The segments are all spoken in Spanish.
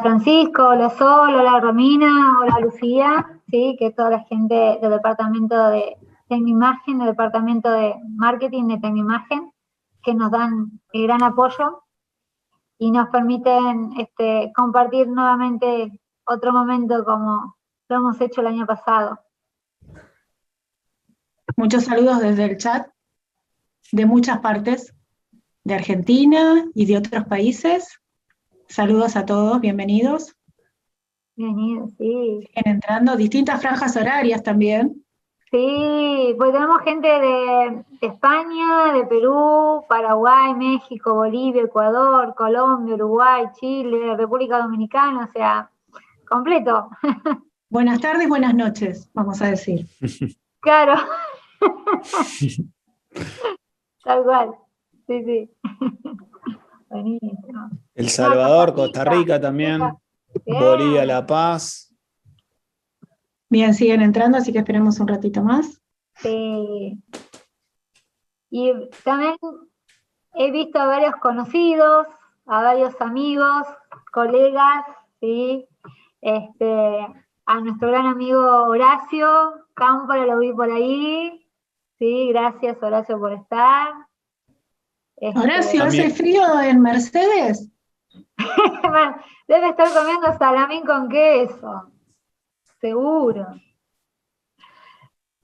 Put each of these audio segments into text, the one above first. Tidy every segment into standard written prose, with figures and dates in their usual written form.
Francisco, hola Sol, hola Romina, hola Lucía, sí, que toda la gente del departamento de Tecnoimagen, del departamento de marketing de Tecnoimagen, que nos dan el gran apoyo y nos permiten compartir nuevamente otro momento como lo hemos hecho el año pasado. Muchos saludos desde el chat de muchas partes, de Argentina y de otros países. Saludos a todos, bienvenidos. Bienvenidos, sí. Siguen entrando distintas franjas horarias también. Sí, pues tenemos gente de España, de Perú, Paraguay, México, Bolivia, Ecuador, Colombia, Uruguay, Chile, República Dominicana, o sea, completo. Buenas tardes, buenas noches, vamos a decir. Claro. Tal cual. Sí, sí. Buenísimo. El Salvador, No, Costa Rica también, bien. Bolivia, La Paz. Bien, siguen entrando, así que esperemos un ratito más. Sí. Y también he visto a varios conocidos, a varios amigos, colegas, ¿sí? A nuestro gran amigo Horacio Cámpora lo vi por ahí. Sí, gracias Horacio por estar. Horacio, ¿hace También. frío en Mercedes? Debe estar comiendo salamín con queso, seguro.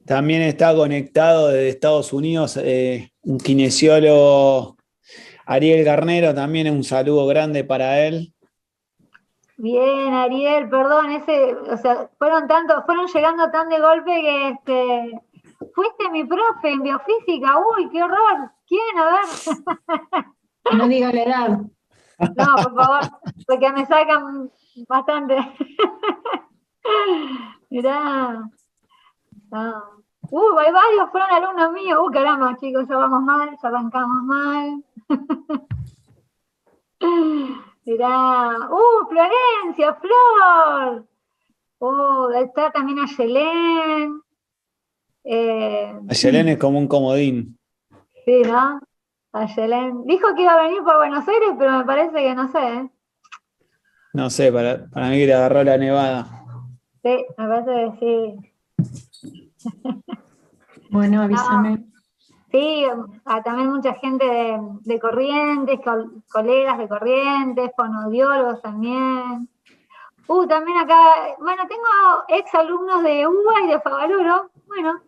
También está conectado desde Estados Unidos un kinesiólogo, Ariel Garnero, también un saludo grande para él. Bien, Ariel, perdón, fueron llegando tan de golpe que fuiste mi profe en biofísica, uy, qué horror. ¿Quién? A ver. No diga la edad. No, por favor, porque me sacan bastante. Mirá. No. Hay varios, fueron alumnos míos. Caramba, chicos, ya vamos mal, ya arrancamos mal. Mirá. Florencia, Flor. Está también Ayelén. Ayelén es como un comodín. Sí, ¿no? Ayelén. Dijo que iba a venir por Buenos Aires, pero me parece que no sé, ¿eh? No sé, para mí que le agarró la nevada. Sí, me parece que sí. Bueno, avísame. Sí, también mucha gente de Corrientes, colegas de Corrientes, fonoaudiólogos también. También acá, bueno, tengo ex alumnos de UBA y de Favaloro, bueno,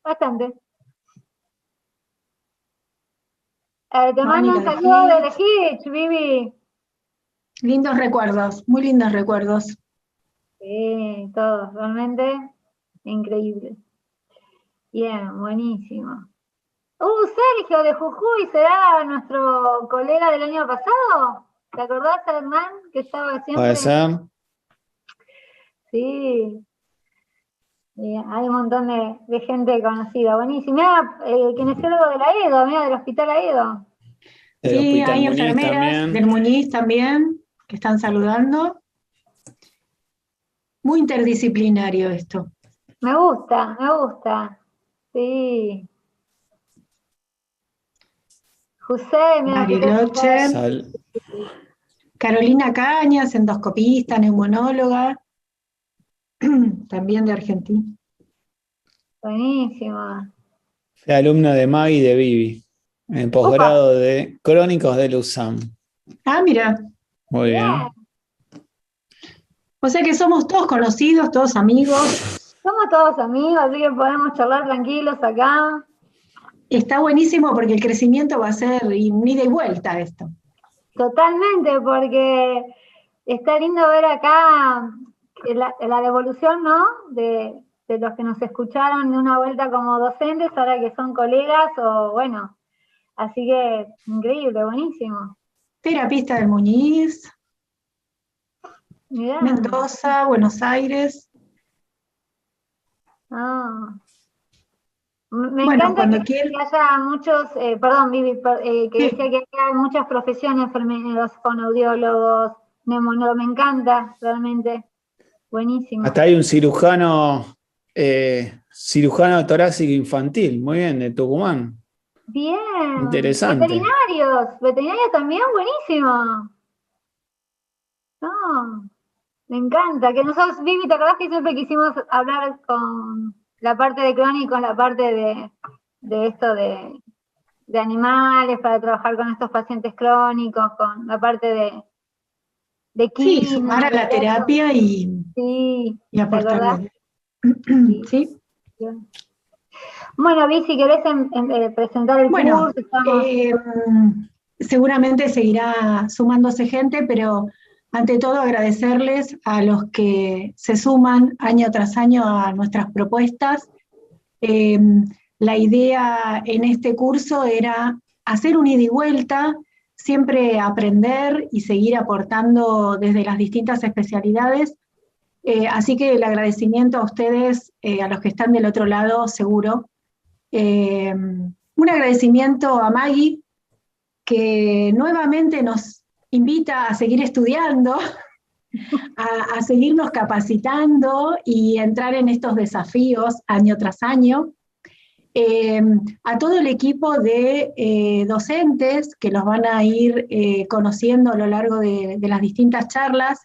bastante. Te mandan saludos de Hitch, Vivi. Lindos recuerdos, muy lindos recuerdos. Sí, todos, realmente increíble. Bien, buenísimo. Sergio de Jujuy, ¿será nuestro colega del año pasado? ¿Te acordás, Hernán, que estaba siempre? Puede ser. Sí. Hay un montón de gente conocida. Buenísimo. Mira, kinesiólogo de la EDO, mira, del Hospital AEDO. Sí, hay enfermeras del Muñiz también, que están saludando. Muy interdisciplinario esto. Me gusta. Sí. José, mira. Bariloche. Carolina Cañas, endoscopista, neumonóloga, también de Argentina. Buenísimo. Fue alumna de Maggie y de Vivi, en posgrado de Crónicos de Luzán. Ah, mira. Muy bien. O sea que somos todos conocidos, todos amigos. Somos todos amigos, así que podemos charlar tranquilos acá. Está buenísimo porque el crecimiento va a ser ida y vuelta esto. Totalmente, porque está lindo ver acá la devolución, ¿no? De los que nos escucharon de una vuelta como docentes, ahora que son colegas o bueno, así que increíble, buenísimo. Terapista del Muñiz, Mirá. Mendoza, Buenos Aires. Me encanta que haya muchos, perdón, Vivi, que decía que hay muchas profesiones, enfermeros, fonoaudiólogos, neumonólogos, me encanta, realmente, buenísimo. Hasta hay un cirujano torácico infantil, muy bien, de Tucumán. Bien. Interesante. Veterinarios también, buenísimo. No, me encanta. Que nosotros, Vivi, ¿te acordás que siempre quisimos hablar con la parte de crónicos, la parte de esto de animales, para trabajar con estos pacientes crónicos, con la parte de Sí, quino, sumar a la terapia sí, y aportarle. Sí. ¿Sí? Bueno, Vi, si querés presentar el Bueno, curso, estamos... seguramente seguirá sumándose gente, pero ante todo agradecerles a los que se suman año tras año a nuestras propuestas. La idea en este curso era hacer un ida y vuelta, siempre aprender y seguir aportando desde las distintas especialidades. Así que el agradecimiento a ustedes, a los que están del otro lado, seguro. Un agradecimiento a Maggie, que nuevamente nos invita a seguir estudiando, a seguirnos capacitando y entrar en estos desafíos año tras año. A todo el equipo de docentes que los van a ir conociendo a lo largo de las distintas charlas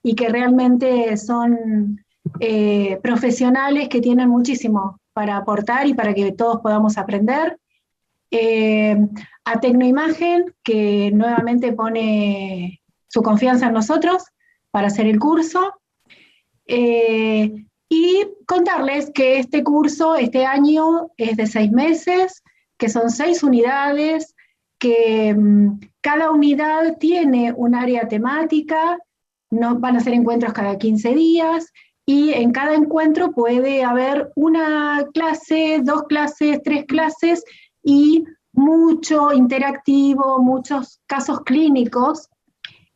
y que realmente son profesionales que tienen muchísimo para aportar y para que todos podamos aprender. A Tecnoimagen, que nuevamente pone su confianza en nosotros para hacer el curso. Y contarles que este curso, este año, es de 6 meses, que son 6 unidades, que cada unidad tiene un área temática, no, van a ser encuentros cada 15 días, y en cada encuentro puede haber una clase, 2 clases, 3 clases, y mucho interactivo, muchos casos clínicos.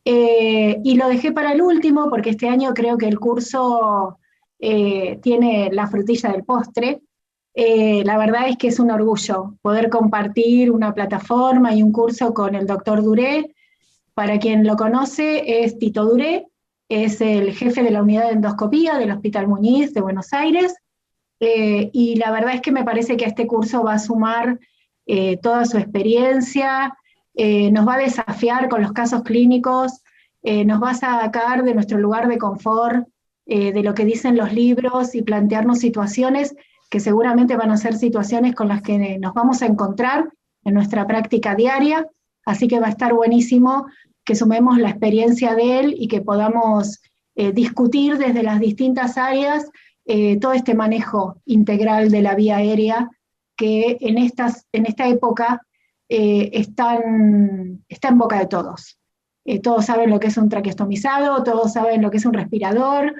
Y lo dejé para el último porque este año creo que el curso tiene la frutilla del postre. La verdad es que es un orgullo poder compartir una plataforma y un curso con el doctor Duré. Para quien lo conoce, es Tito Duré, es el jefe de la unidad de endoscopía del Hospital Muñiz de Buenos Aires. Y la verdad es que me parece que este curso va a sumar toda su experiencia, nos va a desafiar con los casos clínicos, nos va a sacar de nuestro lugar de confort, de lo que dicen los libros y plantearnos situaciones que seguramente van a ser situaciones con las que nos vamos a encontrar en nuestra práctica diaria, así que va a estar buenísimo que sumemos la experiencia de él y que podamos discutir desde las distintas áreas todo este manejo integral de la vía aérea que en esta época está en boca de todos. Todos saben lo que es un traqueostomizado, todos saben lo que es un respirador,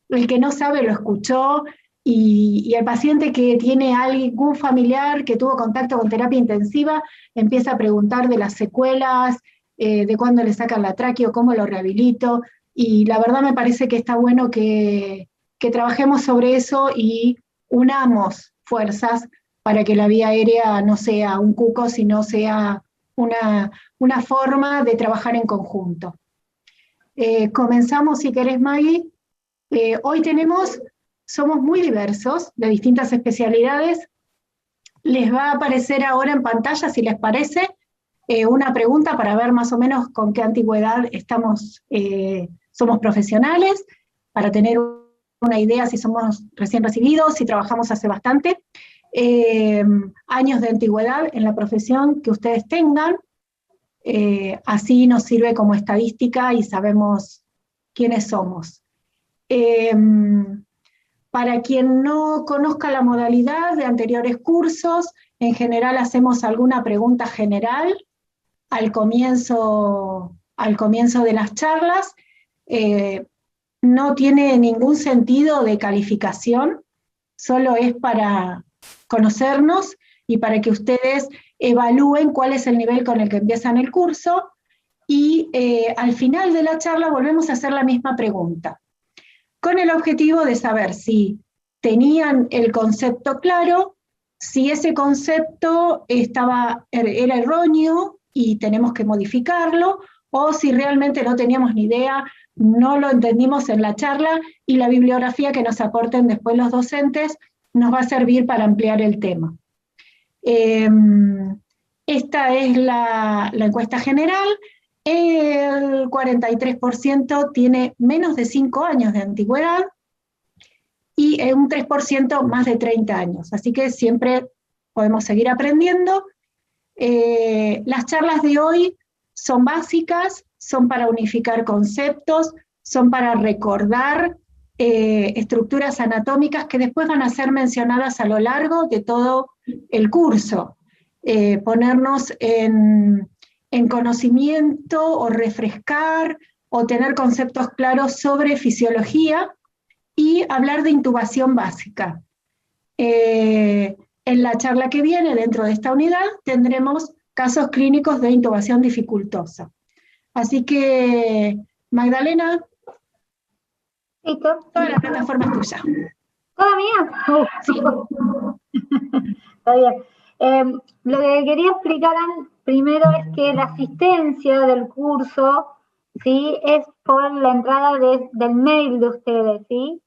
el que no sabe lo escuchó, y el paciente que tiene algún familiar que tuvo contacto con terapia intensiva empieza a preguntar de las secuelas, de cuándo le sacan la tráqueo, cómo lo rehabilito, y la verdad me parece que está bueno que trabajemos sobre eso y unamos fuerzas para que la vía aérea no sea un cuco, sino sea una forma de trabajar en conjunto. Comenzamos, si querés, Maggie. Hoy somos muy diversos, de distintas especialidades. Les va a aparecer ahora en pantalla, si les parece, una pregunta para ver más o menos con qué antigüedad somos profesionales, para tener una idea si somos recién recibidos, si trabajamos hace bastante. Años de antigüedad en la profesión que ustedes tengan, así nos sirve como estadística y sabemos quiénes somos. Para quien no conozca la modalidad de anteriores cursos, en general hacemos alguna pregunta general al comienzo de las charlas. No tiene ningún sentido de calificación, solo es para conocernos y para que ustedes evalúen cuál es el nivel con el que empiezan el curso, y al final de la charla volvemos a hacer la misma pregunta, con el objetivo de saber si tenían el concepto claro, si ese concepto era erróneo y tenemos que modificarlo, o si realmente no teníamos ni idea, no lo entendimos en la charla, y la bibliografía que nos aporten después los docentes nos va a servir para ampliar el tema. Esta es la encuesta general. El 43% tiene menos de 5 años de antigüedad y un 3% más de 30 años. Así que siempre podemos seguir aprendiendo. Las charlas de hoy son básicas, son para unificar conceptos, son para recordar estructuras anatómicas que después van a ser mencionadas a lo largo de todo el curso. Ponernos en conocimiento o refrescar o tener conceptos claros sobre fisiología y hablar de intubación básica. En la charla que viene, dentro de esta unidad, tendremos casos clínicos de intubación dificultosa. Así que, Magdalena, toda la plataforma es tuya. ¿Toda mía? Sí. Está bien. Lo que quería explicar primero es que la asistencia del curso, ¿sí?, es por la entrada del mail de ustedes, ¿sí?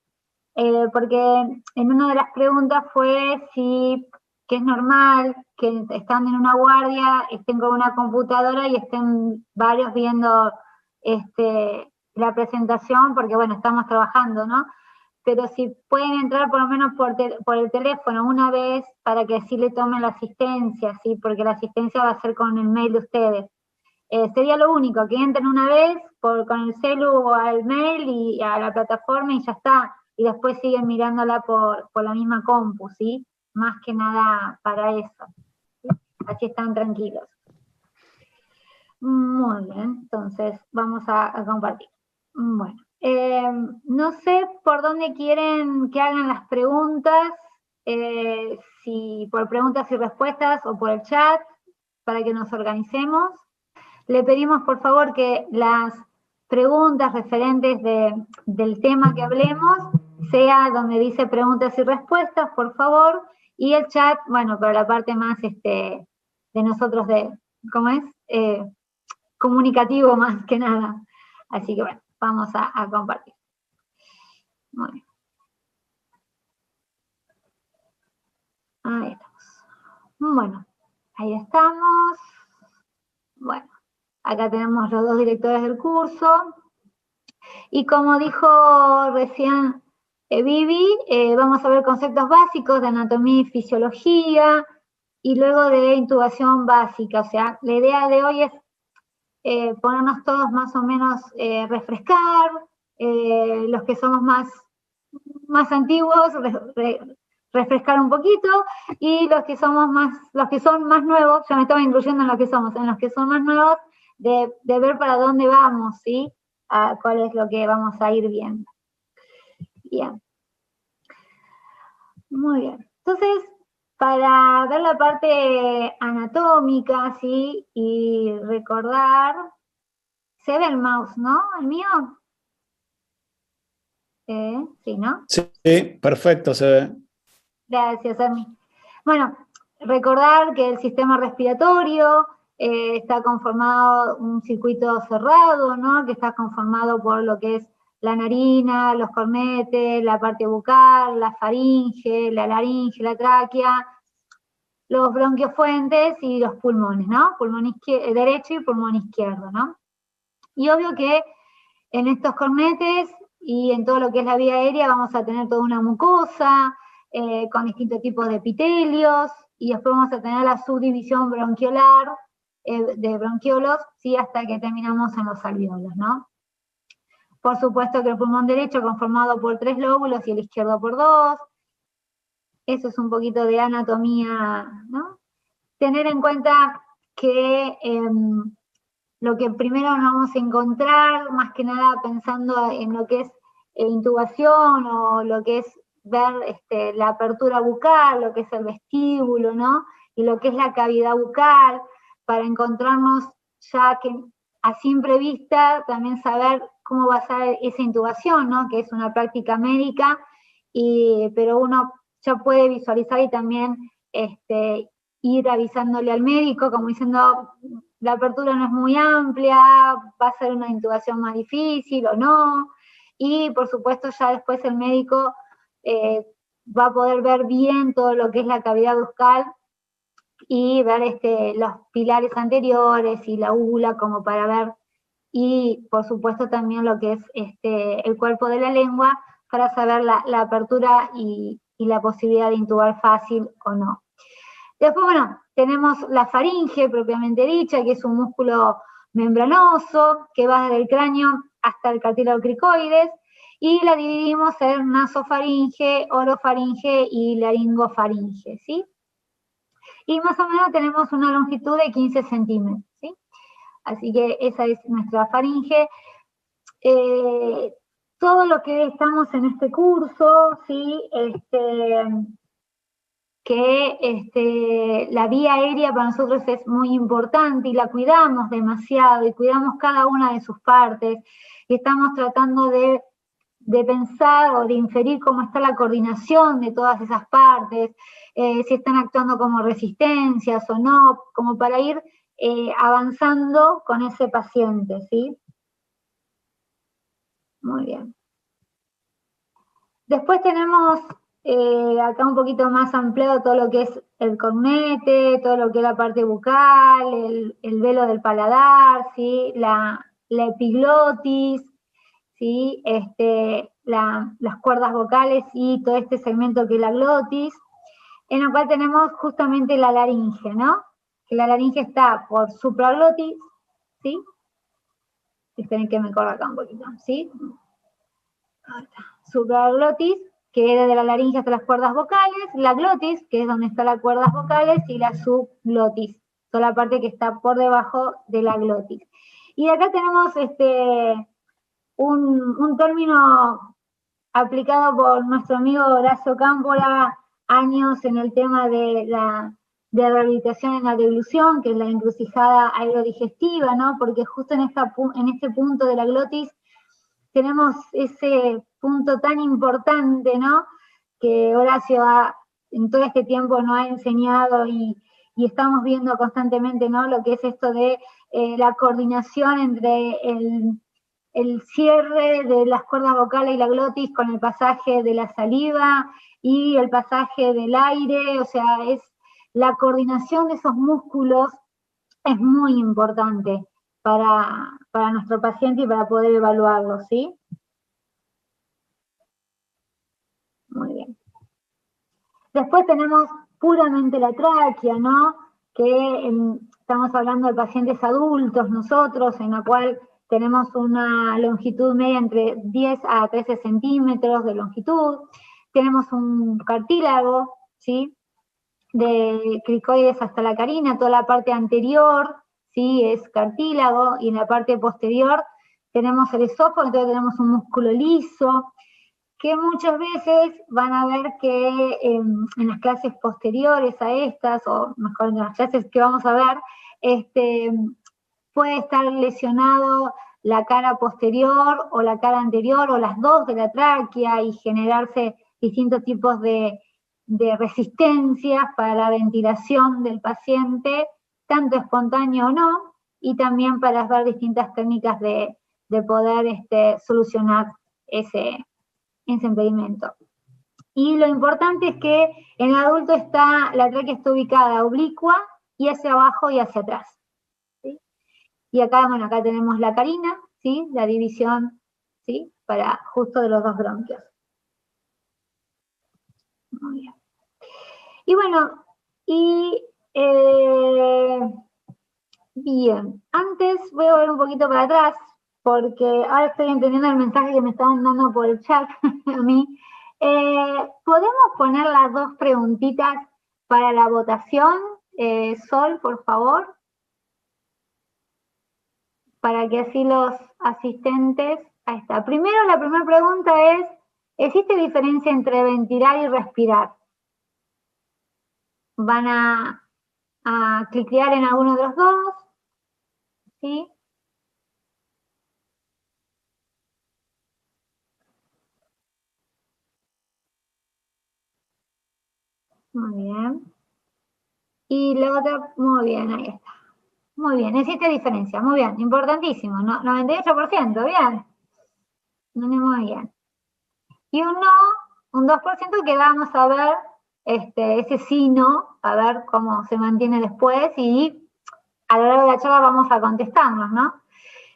Porque en una de las preguntas fue si que es normal que están en una guardia, estén con una computadora y estén varios viendo la presentación, porque bueno, estamos trabajando, ¿no? Pero si pueden entrar por lo menos por el teléfono una vez para que así le tomen la asistencia, ¿sí? Porque la asistencia va a ser con el mail de ustedes. Sería lo único, que entren una vez con el celu o al mail y a la plataforma y ya está. Y después siguen mirándola por la misma compu, ¿sí? Más que nada para eso, ¿sí? Así están tranquilos. Muy bien, entonces vamos a compartir. Bueno, no sé por dónde quieren que hagan las preguntas, si por preguntas y respuestas o por el chat, para que nos organicemos. Le pedimos por favor que las preguntas referentes del tema que hablemos sea donde dice preguntas y respuestas, por favor, y el chat, bueno, para la parte más de nosotros ¿cómo es? Comunicativo más que nada. Así que bueno, vamos a compartir. Muy bien. Ahí estamos. Bueno, ahí estamos. Bueno, acá tenemos los dos directores del curso. Y como dijo recién Vivi, vamos a ver conceptos básicos de anatomía y fisiología, y luego de intubación básica. O sea, la idea de hoy es ponernos todos más o menos, refrescar, los que somos más antiguos, refrescar un poquito, y los que son más nuevos, ya me estaba incluyendo en los que son más nuevos, de ver para dónde vamos, ¿sí? A cuál es lo que vamos a ir viendo. Bien. Muy bien. Entonces, para ver la parte anatómica, ¿sí? Y recordar, se ve el mouse, ¿no? ¿El mío? Sí, ¿no? Sí, perfecto, se ve. Gracias, Emi. Bueno, recordar que el sistema respiratorio está conformado, un circuito cerrado, ¿no? Que está conformado por lo que es la narina, los cornetes, la parte bucal, la faringe, la laringe, la tráquea, los bronquiofuentes y los pulmones, ¿no? Pulmón derecho y pulmón izquierdo, ¿no? Y obvio que en estos cornetes y en todo lo que es la vía aérea vamos a tener toda una mucosa con distintos tipos de epitelios, y después vamos a tener la subdivisión bronquiolar de bronquiolos, ¿sí? Hasta que terminamos en los alveolos, ¿no? Por supuesto que el pulmón derecho conformado por 3 lóbulos y el izquierdo por 2. Eso es un poquito de anatomía, ¿no? Tener en cuenta que lo que primero nos vamos a encontrar, más que nada pensando en lo que es intubación o lo que es ver la apertura bucal, lo que es el vestíbulo, ¿no? Y lo que es la cavidad bucal, para encontrarnos ya que a simple vista también saber cómo va a ser esa intubación, ¿no? Que es una práctica médica, pero uno ya puede visualizar y también ir avisándole al médico, como diciendo, la apertura no es muy amplia, va a ser una intubación más difícil o no, y por supuesto ya después el médico va a poder ver bien todo lo que es la cavidad bucal y ver los pilares anteriores y la úvula como para ver y por supuesto también lo que es el cuerpo de la lengua, para saber la apertura y la posibilidad de intubar fácil o no. Después, bueno, tenemos la faringe propiamente dicha, que es un músculo membranoso que va desde el cráneo hasta el cartílago cricoides, y la dividimos en nasofaringe, orofaringe y laringofaringe, ¿sí? Y más o menos tenemos una longitud de 15 centímetros, ¿sí? Así que esa es nuestra faringe. Todo lo que estamos en este curso, ¿sí? Que la vía aérea para nosotros es muy importante y la cuidamos demasiado y cuidamos cada una de sus partes y estamos tratando de pensar o de inferir cómo está la coordinación de todas esas partes, si están actuando como resistencias o no, como para ir avanzando con ese paciente, ¿sí? Muy bien. Después tenemos acá un poquito más ampliado todo lo que es el cornete, todo lo que es la parte bucal, el velo del paladar, ¿sí? La epiglotis, ¿sí? Las cuerdas vocales y todo este segmento que es la glotis, en el cual tenemos justamente la laringe, ¿no? Que la laringe está por supraglotis, ¿sí? Esperen que me corra acá un poquito, ¿sí? Supraglotis, que es desde la laringe hasta las cuerdas vocales, la glotis, que es donde están las cuerdas vocales, y la subglotis, toda la parte que está por debajo de la glotis. Y acá tenemos un término aplicado por nuestro amigo Horacio Cámpora, años en el tema de rehabilitación en la deglución, que es la encrucijada aerodigestiva, ¿no? Porque justo en este punto de la glotis tenemos ese punto tan importante, ¿no? Que Horacio en todo este tiempo nos ha enseñado y estamos viendo constantemente, ¿no? Lo que es esto de la coordinación entre el cierre de las cuerdas vocales y la glotis con el pasaje de la saliva y el pasaje del aire, o sea, es la coordinación de esos músculos es muy importante para nuestro paciente y para poder evaluarlo, ¿sí? Muy bien. Después tenemos puramente la tráquea, ¿no? Que estamos hablando de pacientes adultos nosotros, en la cual tenemos una longitud media entre 10 a 13 centímetros de longitud. Tenemos un cartílago, ¿sí? De cricoides hasta la carina, toda la parte anterior, ¿sí? Es cartílago, y en la parte posterior tenemos el esófago, entonces tenemos un músculo liso, que muchas veces van a ver que en las clases posteriores a estas, o mejor en las clases que vamos a ver, puede estar lesionado la cara posterior o la cara anterior o las dos de la tráquea y generarse distintos tipos de resistencias para la ventilación del paciente, tanto espontáneo o no, y también para ver distintas técnicas de poder solucionar ese impedimento. Y lo importante es que en el adulto la tráquea está ubicada oblicua y hacia abajo y hacia atrás, ¿sí? Y acá, bueno, acá tenemos la carina, ¿sí? La división, ¿sí? Para justo de los dos bronquios. Muy bien. Y bueno, bien, antes voy a ver un poquito para atrás, porque ahora estoy entendiendo el mensaje que me estaban dando por el chat a mí. ¿Podemos poner las dos preguntitas para la votación? Sol, por favor. Para que así los asistentes... Ahí está. Primero, la primera pregunta es, ¿existe diferencia entre ventilar y respirar? Van a cliquear en alguno de los dos, ¿sí? Muy bien. Y la otra, muy bien, ahí está. Muy bien, existe diferencia, muy bien, importantísimo, ¿no? 98%, bien. Muy bien. Y un no, un 2% que vamos a ver, ese sí, no, a ver cómo se mantiene después y a lo largo de la charla vamos a contestarnos, ¿no?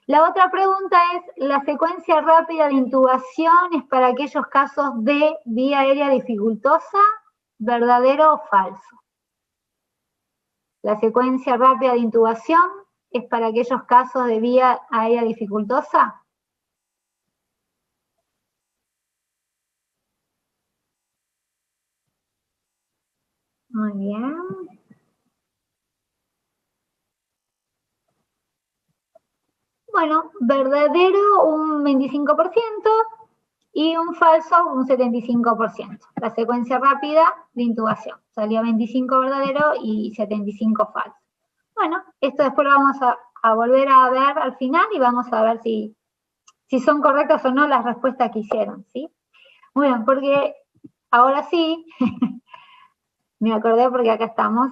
La otra pregunta es, ¿la secuencia rápida de intubación es para aquellos casos de vía aérea dificultosa? ¿Verdadero o falso? La secuencia rápida de intubación es para aquellos casos de vía aérea dificultosa. Muy bien. Bueno, verdadero un 25% y un falso un 75%. La secuencia rápida de intubación. Salió 25 verdadero y 75 falso. Bueno, esto después lo vamos a volver a ver al final y vamos a ver si son correctas o no las respuestas que hicieron, ¿sí? Bueno, porque ahora sí, me acordé porque acá estamos,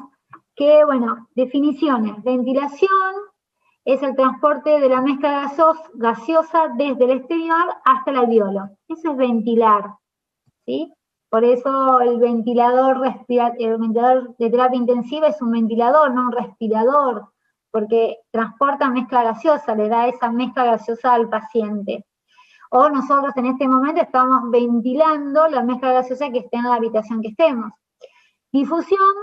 que bueno, definiciones. Ventilación es el transporte de la mezcla gaseosa desde el exterior hasta el alveolo. Eso es ventilar, ¿sí? Por eso el ventilador de terapia intensiva es un ventilador, no un respirador, porque transporta mezcla gaseosa, le da esa mezcla gaseosa al paciente. O nosotros en este momento estamos ventilando la mezcla gaseosa que esté en la habitación que estemos. Difusión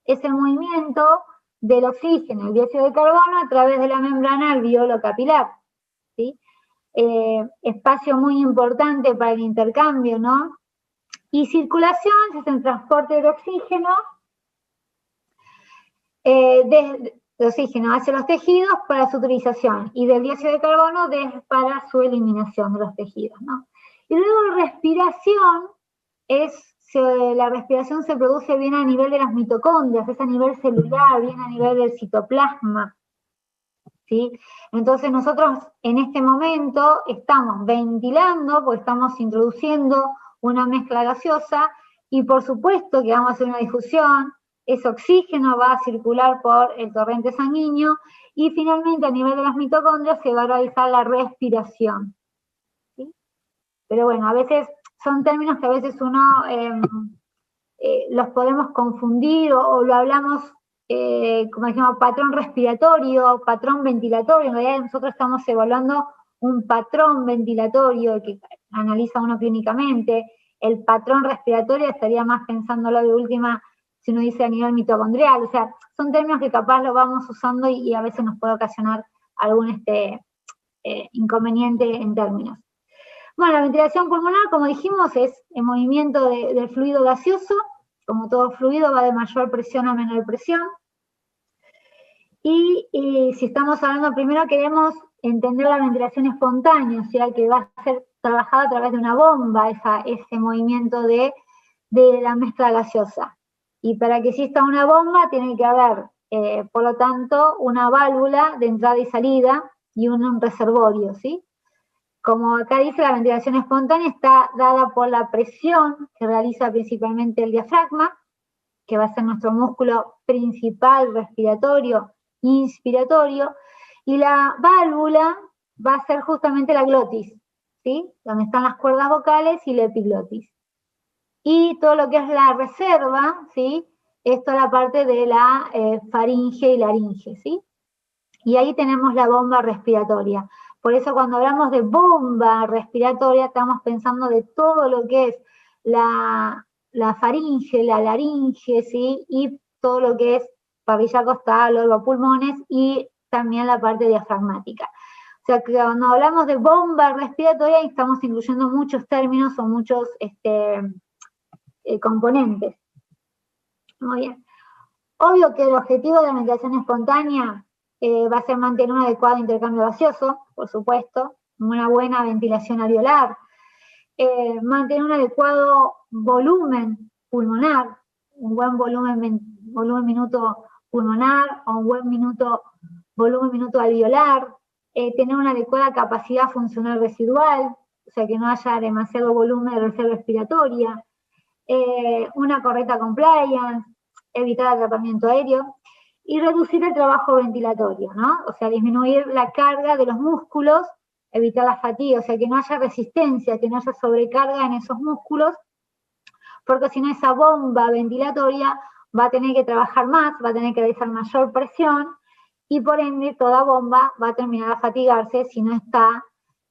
es el movimiento del oxígeno, el dióxido de carbono, a través de la membrana alveolo capilar, ¿sí? Espacio muy importante para el intercambio, ¿no? Y circulación es el transporte del oxígeno, hacia los tejidos para su utilización y del dióxido de carbono para su eliminación de los tejidos, ¿no? Y luego respiración la respiración se produce bien a nivel de las mitocondrias, es a nivel celular, bien a nivel del citoplasma, ¿sí? Entonces nosotros en este momento estamos ventilando, porque estamos introduciendo una mezcla gaseosa, y por supuesto que vamos a hacer una difusión, ese oxígeno va a circular por el torrente sanguíneo, y finalmente a nivel de las mitocondrias se va a realizar la respiración, ¿sí? Pero bueno, a veces son términos que a veces uno los podemos confundir o lo hablamos como decimos, patrón respiratorio, patrón ventilatorio. En realidad nosotros estamos evaluando un patrón ventilatorio que analiza uno clínicamente. El patrón respiratorio estaría más pensándolo de última si uno dice a nivel mitocondrial. O sea, son términos que capaz lo vamos usando y a veces nos puede ocasionar algún inconveniente en términos. Bueno, la ventilación pulmonar, como dijimos, es el movimiento del fluido gaseoso. Como todo fluido va de mayor presión a menor presión. Y si estamos hablando, primero queremos entender la ventilación espontánea, o sea, que va a ser trabajada a través de una bomba, ese movimiento de la mezcla gaseosa. Y para que exista una bomba tiene que haber, por lo tanto, una válvula de entrada y salida y un reservorio, ¿sí? Como acá dice, la ventilación espontánea está dada por la presión que realiza principalmente el diafragma, que va a ser nuestro músculo principal respiratorio, inspiratorio, y la válvula va a ser justamente la glotis, ¿sí? Donde están las cuerdas vocales y la epiglotis. Y todo lo que es la reserva, ¿sí? Es toda la parte de la faringe y laringe, ¿sí? Y ahí tenemos la bomba respiratoria. Por eso cuando hablamos de bomba respiratoria estamos pensando de todo lo que es la faringe, la laringe, ¿sí? Y todo lo que es parrilla costal, los pulmones y también la parte diafragmática. O sea que cuando hablamos de bomba respiratoria estamos incluyendo muchos términos o muchos componentes. Muy bien. Obvio que el objetivo de la ventilación espontánea va a ser mantener un adecuado intercambio gaseoso, por supuesto, una buena ventilación alveolar, mantener un adecuado volumen pulmonar, un buen volumen minuto pulmonar o un buen volumen minuto alveolar, tener una adecuada capacidad funcional residual, o sea que no haya demasiado volumen de reserva respiratoria, una correcta compliance, evitar atrapamiento aéreo y reducir el trabajo ventilatorio, ¿no? O sea, disminuir la carga de los músculos, evitar la fatiga, o sea, que no haya resistencia, que no haya sobrecarga en esos músculos, porque si no esa bomba ventilatoria va a tener que trabajar más, va a tener que realizar mayor presión y por ende toda bomba va a terminar a fatigarse si no está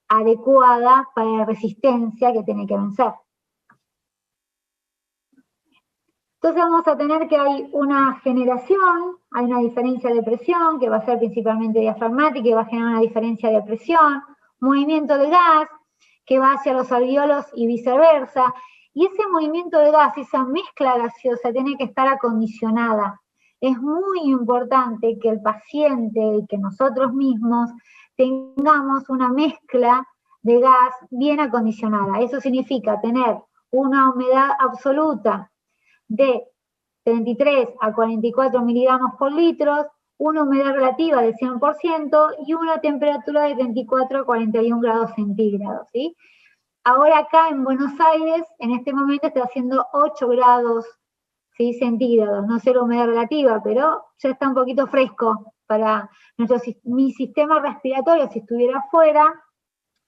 adecuada para la resistencia que tiene que vencer. Entonces vamos a tener que hay una generación, hay una diferencia de presión que va a ser principalmente diafragmática y va a generar una diferencia de presión, movimiento de gas que va hacia los alvéolos y viceversa, y ese movimiento de gas, esa mezcla gaseosa tiene que estar acondicionada. Es muy importante que el paciente y que nosotros mismos tengamos una mezcla de gas bien acondicionada. Eso significa tener una humedad absoluta de 33 a 44 miligramos por litro, una humedad relativa de 100% y una temperatura de 34 a 41 grados centígrados, ¿sí? Ahora acá en Buenos Aires, en este momento está haciendo 8 grados, ¿sí?, centígrados, no sé la humedad relativa, pero ya está un poquito fresco para mi sistema respiratorio. Si estuviera afuera,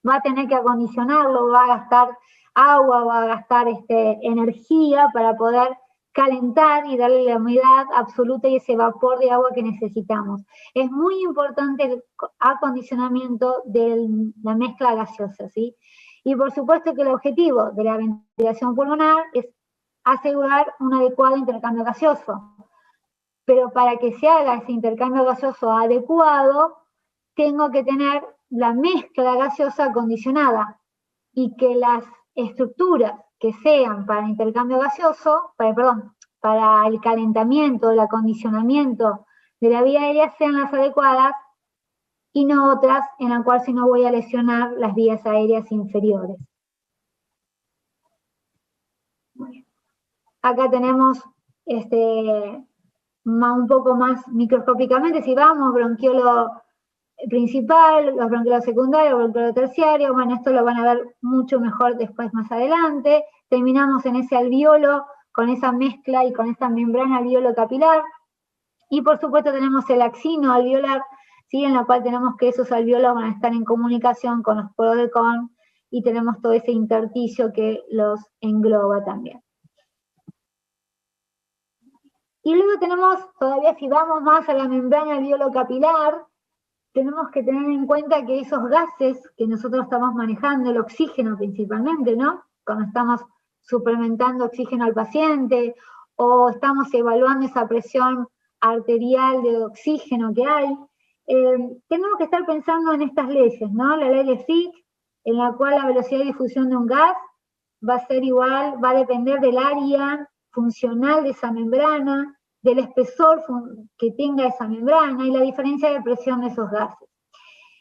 va a tener que acondicionarlo, va a gastar agua, va a gastar energía para poder calentar y darle la humedad absoluta y ese vapor de agua que necesitamos. Es muy importante el acondicionamiento de la mezcla gaseosa, ¿sí? Y por supuesto que el objetivo de la ventilación pulmonar es asegurar un adecuado intercambio gaseoso. Pero para que se haga ese intercambio gaseoso adecuado, tengo que tener la mezcla gaseosa acondicionada y que las estructuras que sean para el intercambio gaseoso, para el calentamiento, el acondicionamiento de la vía aérea sean las adecuadas y no otras en las cuales si no voy a lesionar las vías aéreas inferiores. Acá tenemos un poco más microscópicamente, si vamos, bronquiolo principal, los bronquiolos secundarios, bronquiolo terciario, bueno, esto lo van a ver mucho mejor después más adelante. Terminamos en ese alvéolo, con esa mezcla y con esta membrana alvéolo capilar. Y por supuesto tenemos el axino alveolar, ¿sí?, en la cual tenemos que esos alvéolos van a estar en comunicación con los poros de Kohn y tenemos todo ese intersticio que los engloba también. Y luego tenemos, todavía si vamos más a la membrana alvéolo capilar, tenemos que tener en cuenta que esos gases que nosotros estamos manejando, el oxígeno principalmente, ¿no?, cuando estamos suplementando oxígeno al paciente o estamos evaluando esa presión arterial de oxígeno que hay, tenemos que estar pensando en estas leyes, ¿no? La ley de Fick, en la cual la velocidad de difusión de un gas va a ser igual, va a depender del área funcional de esa membrana, del espesor que tenga esa membrana y la diferencia de presión de esos gases.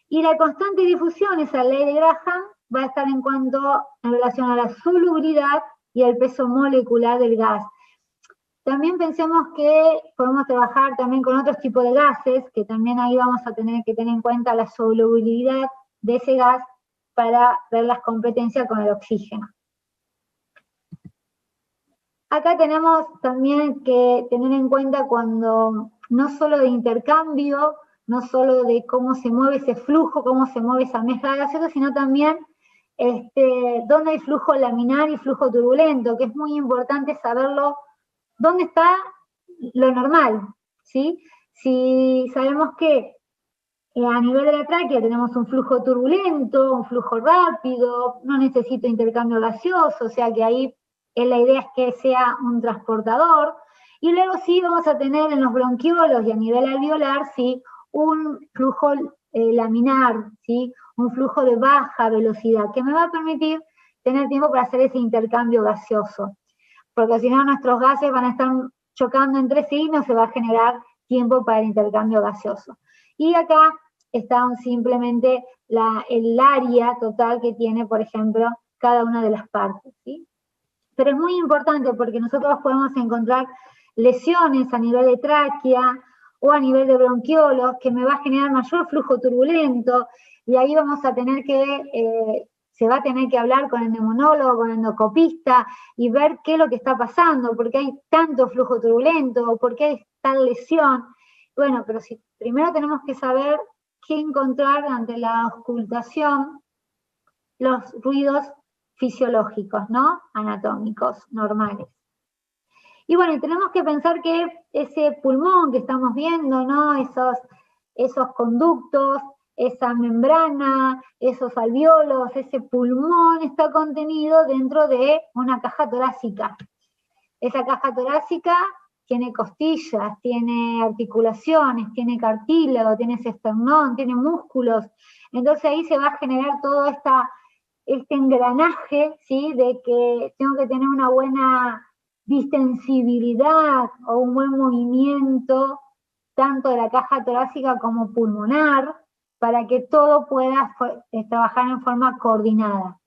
Y la constante difusión, esa ley de Graham, va a estar en relación a la solubilidad y al peso molecular del gas. También pensemos que podemos trabajar también con otros tipos de gases, que también ahí vamos a tener que tener en cuenta la solubilidad de ese gas para ver las competencias con el oxígeno. Acá tenemos también que tener en cuenta cuando no solo de intercambio, no solo de cómo se mueve ese flujo, cómo se mueve esa mezcla gaseosa, sino también dónde hay flujo laminar y flujo turbulento, que es muy importante saberlo, dónde está lo normal, ¿sí? Si sabemos que a nivel de la tráquea tenemos un flujo turbulento, un flujo rápido, no necesito intercambio gaseoso, o sea que ahí la idea es que sea un transportador, y luego sí vamos a tener en los bronquiolos y a nivel alveolar, sí, un flujo laminar, ¿sí?, un flujo de baja velocidad, que me va a permitir tener tiempo para hacer ese intercambio gaseoso, porque si no nuestros gases van a estar chocando entre sí y no se va a generar tiempo para el intercambio gaseoso. Y acá está simplemente el área total que tiene, por ejemplo, cada una de las partes, ¿sí? Pero es muy importante porque nosotros podemos encontrar lesiones a nivel de tráquea o a nivel de bronquiolos que me va a generar mayor flujo turbulento, y ahí vamos a tener que, se va a tener que hablar con el neumonólogo, con el endoscopista y ver qué es lo que está pasando, por qué hay tanto flujo turbulento, o por qué hay tal lesión. Bueno, pero primero tenemos que saber qué encontrar ante la auscultación, los ruidos fisiológicos, ¿no?, anatómicos, normales. Y bueno, tenemos que pensar que ese pulmón que estamos viendo, ¿no?, esos conductos, esa membrana, esos alvéolos, ese pulmón está contenido dentro de una caja torácica. Esa caja torácica tiene costillas, tiene articulaciones, tiene cartílago, tiene esternón, tiene músculos. Entonces ahí se va a generar todo este engranaje, ¿sí? De que tengo que tener una buena distensibilidad o un buen movimiento, tanto de la caja torácica como pulmonar, para que todo pueda trabajar en forma coordinada.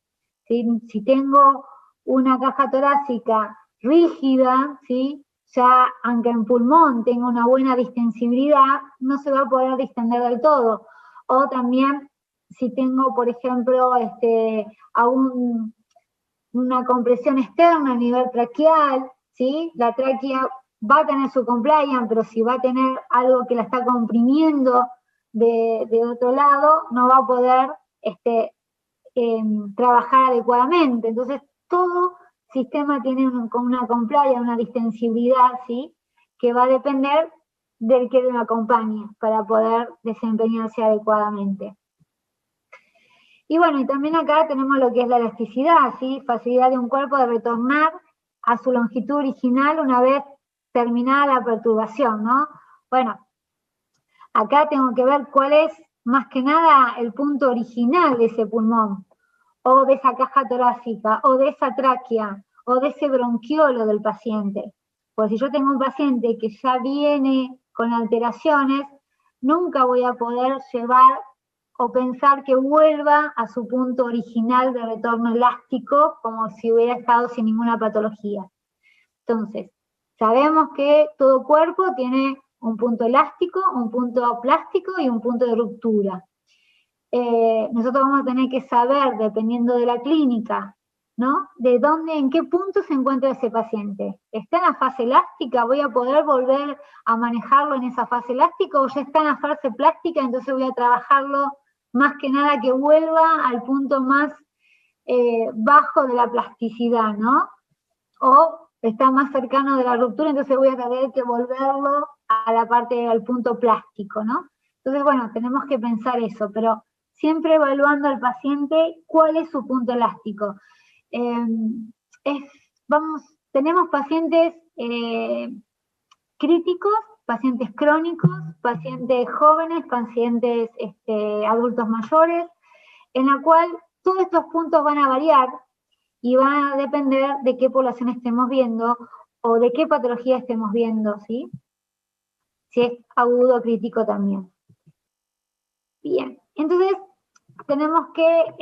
¿Sí? Si tengo una caja torácica rígida, ¿sí? Ya aunque en pulmón tenga una buena distensibilidad, no se va a poder distender del todo. O también si tengo, por ejemplo, una compresión externa a nivel traqueal, ¿sí? La tráquea va a tener su compliance, pero si va a tener algo que la está comprimiendo de otro lado, no va a poder trabajar adecuadamente. Entonces, todo sistema tiene una compliance, una distensibilidad, ¿sí? Que va a depender del que lo acompañe para poder desempeñarse adecuadamente. Y bueno, y también acá tenemos lo que es la elasticidad, ¿sí? Facilidad de un cuerpo de retornar a su longitud original una vez terminada la perturbación, ¿no? Bueno, acá tengo que ver cuál es más que nada el punto original de ese pulmón, o de esa caja torácica, o de esa tráquea, o de ese bronquiolo del paciente. Pues si yo tengo un paciente que ya viene con alteraciones, nunca voy a poder llevar o pensar que vuelva a su punto original de retorno elástico como si hubiera estado sin ninguna patología. Entonces, sabemos que todo cuerpo tiene un punto elástico, un punto plástico y un punto de ruptura. Nosotros vamos a tener que saber, dependiendo de la clínica, ¿no? De dónde, en qué punto se encuentra ese paciente. ¿Está en la fase elástica? ¿Voy a poder volver a manejarlo en esa fase elástica? ¿O ya está en la fase plástica? Entonces voy a trabajarlo más que nada que vuelva al punto más bajo de la plasticidad, ¿no? O está más cercano de la ruptura, entonces voy a tener que volverlo a la parte, al punto plástico, ¿no? Entonces, bueno, tenemos que pensar eso, pero siempre evaluando al paciente cuál es su punto elástico. Tenemos pacientes críticos, pacientes crónicos, pacientes jóvenes, pacientes adultos mayores, en la cual todos estos puntos van a variar y van a depender de qué población estemos viendo o de qué patología estemos viendo, ¿sí? Si es agudo o crítico también. Bien, entonces tenemos que,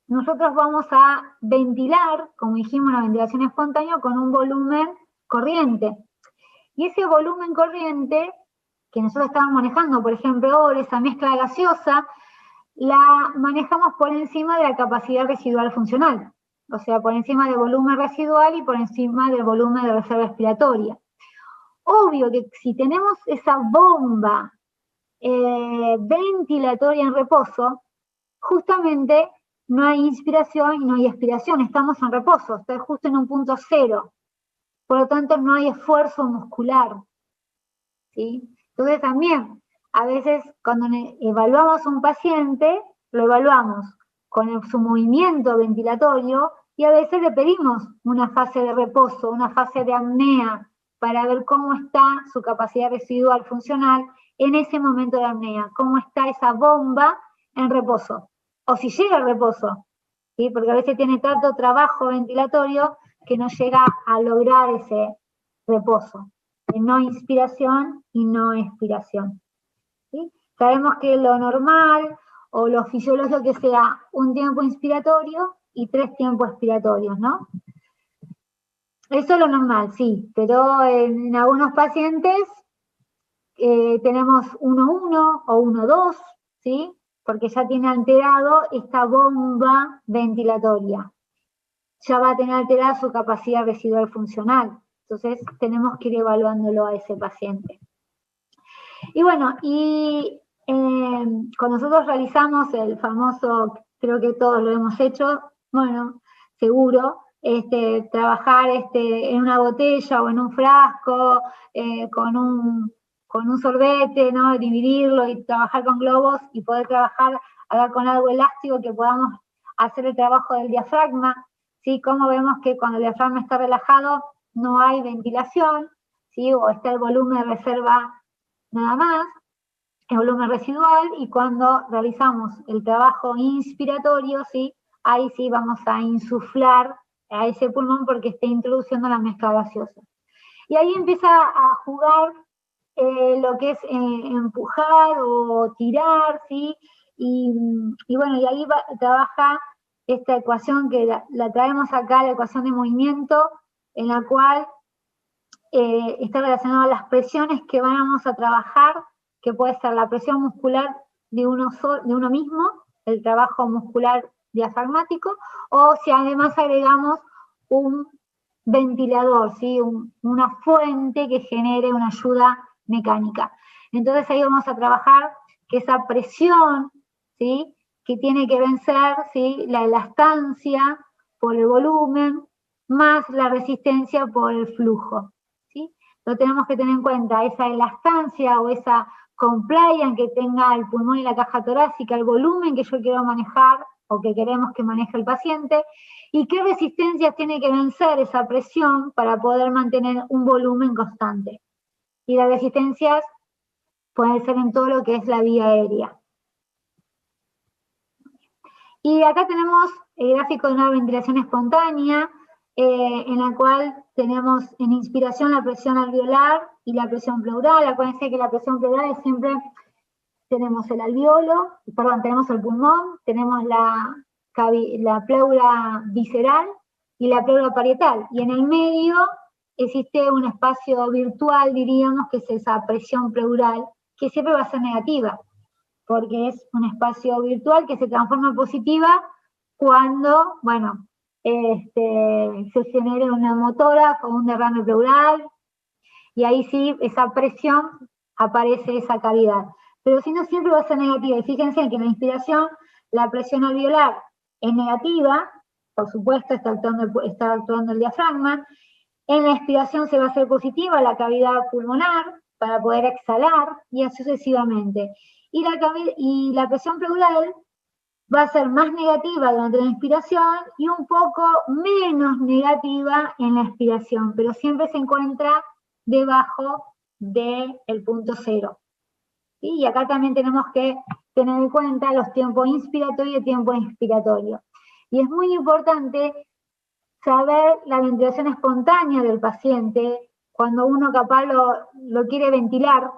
nosotros vamos a ventilar, como dijimos, una ventilación espontánea con un volumen corriente. Y ese volumen corriente que nosotros estamos manejando, por ejemplo, ahora esa mezcla gaseosa, la manejamos por encima de la capacidad residual funcional. O sea, por encima del volumen residual y por encima del volumen de reserva respiratoria. Obvio que si tenemos esa bomba ventilatoria en reposo, justamente no hay inspiración y no hay expiración, estamos en reposo, está justo en un punto cero. Por lo tanto, no hay esfuerzo muscular, ¿sí? Entonces también, a veces cuando evaluamos a un paciente, lo evaluamos con su movimiento ventilatorio y a veces le pedimos una fase de reposo, una fase de apnea, para ver cómo está su capacidad residual funcional en ese momento de apnea, cómo está esa bomba en reposo, o si llega al reposo, ¿sí? Porque a veces tiene tanto trabajo ventilatorio que no llega a lograr ese reposo, de no inspiración y no expiración, ¿sí? Sabemos que lo normal o lo fisiológico que sea un tiempo inspiratorio y 3 tiempos expiratorios, ¿no? Eso es lo normal, sí, pero en algunos pacientes tenemos 1-1 o 1-2, ¿sí? Porque ya tiene alterado esta bomba ventilatoria. Ya va a tener alterada su capacidad residual funcional. Entonces tenemos que ir evaluándolo a ese paciente. Y bueno, cuando nosotros realizamos el famoso, creo que todos lo hemos hecho, bueno, seguro, trabajar en una botella o en un frasco con con un sorbete, ¿no? Dividirlo y trabajar con globos y poder trabajar ahora con algo elástico que podamos hacer el trabajo del diafragma, ¿sí? Como vemos que cuando el diafragma está relajado no hay ventilación, ¿sí? O está el volumen de reserva nada más, el volumen residual, y cuando realizamos el trabajo inspiratorio, ¿sí? Ahí sí vamos a insuflar a ese pulmón porque está introduciendo la mezcla gaseosa. Y ahí empieza a jugar lo que es empujar o tirar, ¿sí? Y bueno, y ahí trabaja esta ecuación que la traemos acá, la ecuación de movimiento, en la cual está relacionada a las presiones que vamos a trabajar, que puede ser la presión muscular de uno mismo, el trabajo muscular diafragmático, o si además agregamos un ventilador, ¿sí? Una fuente que genere una ayuda mecánica. Entonces ahí vamos a trabajar que esa presión, ¿sí? Que tiene que vencer, ¿sí? La elastancia por el volumen más la resistencia por el flujo, ¿sí? Lo tenemos que tener en cuenta, esa elastancia o esa compliance que tenga el pulmón y la caja torácica, el volumen que yo quiero manejar o que queremos que maneje el paciente, y qué resistencias tiene que vencer esa presión para poder mantener un volumen constante. Y las resistencias pueden ser en todo lo que es la vía aérea. Y acá tenemos el gráfico de una ventilación espontánea, en la cual tenemos en inspiración la presión alveolar y la presión pleural. Acuérdense que la presión pleural es siempre, tenemos el alveolo, perdón, tenemos el pulmón, tenemos la pleura visceral y la pleura parietal. Y en el medio existe un espacio virtual, diríamos, que es esa presión pleural, que siempre va a ser negativa, porque es un espacio virtual que se transforma en positiva cuando, bueno, se genera una motora con un derrame pleural, y ahí sí, esa presión, aparece esa cavidad. Pero si no, siempre va a ser negativa. Y fíjense que en la inspiración, la presión alveolar es negativa, por supuesto, está actuando el diafragma. En la expiración se va a hacer positiva la cavidad pulmonar para poder exhalar, y así sucesivamente. Y la presión pleural va a ser más negativa durante la inspiración y un poco menos negativa en la expiración, pero siempre se encuentra debajo del punto cero. ¿Sí? Y acá también tenemos que tener en cuenta los tiempos inspiratorios y tiempo expiratorio. Y es muy importante saber la ventilación espontánea del paciente cuando uno capaz lo quiere ventilar,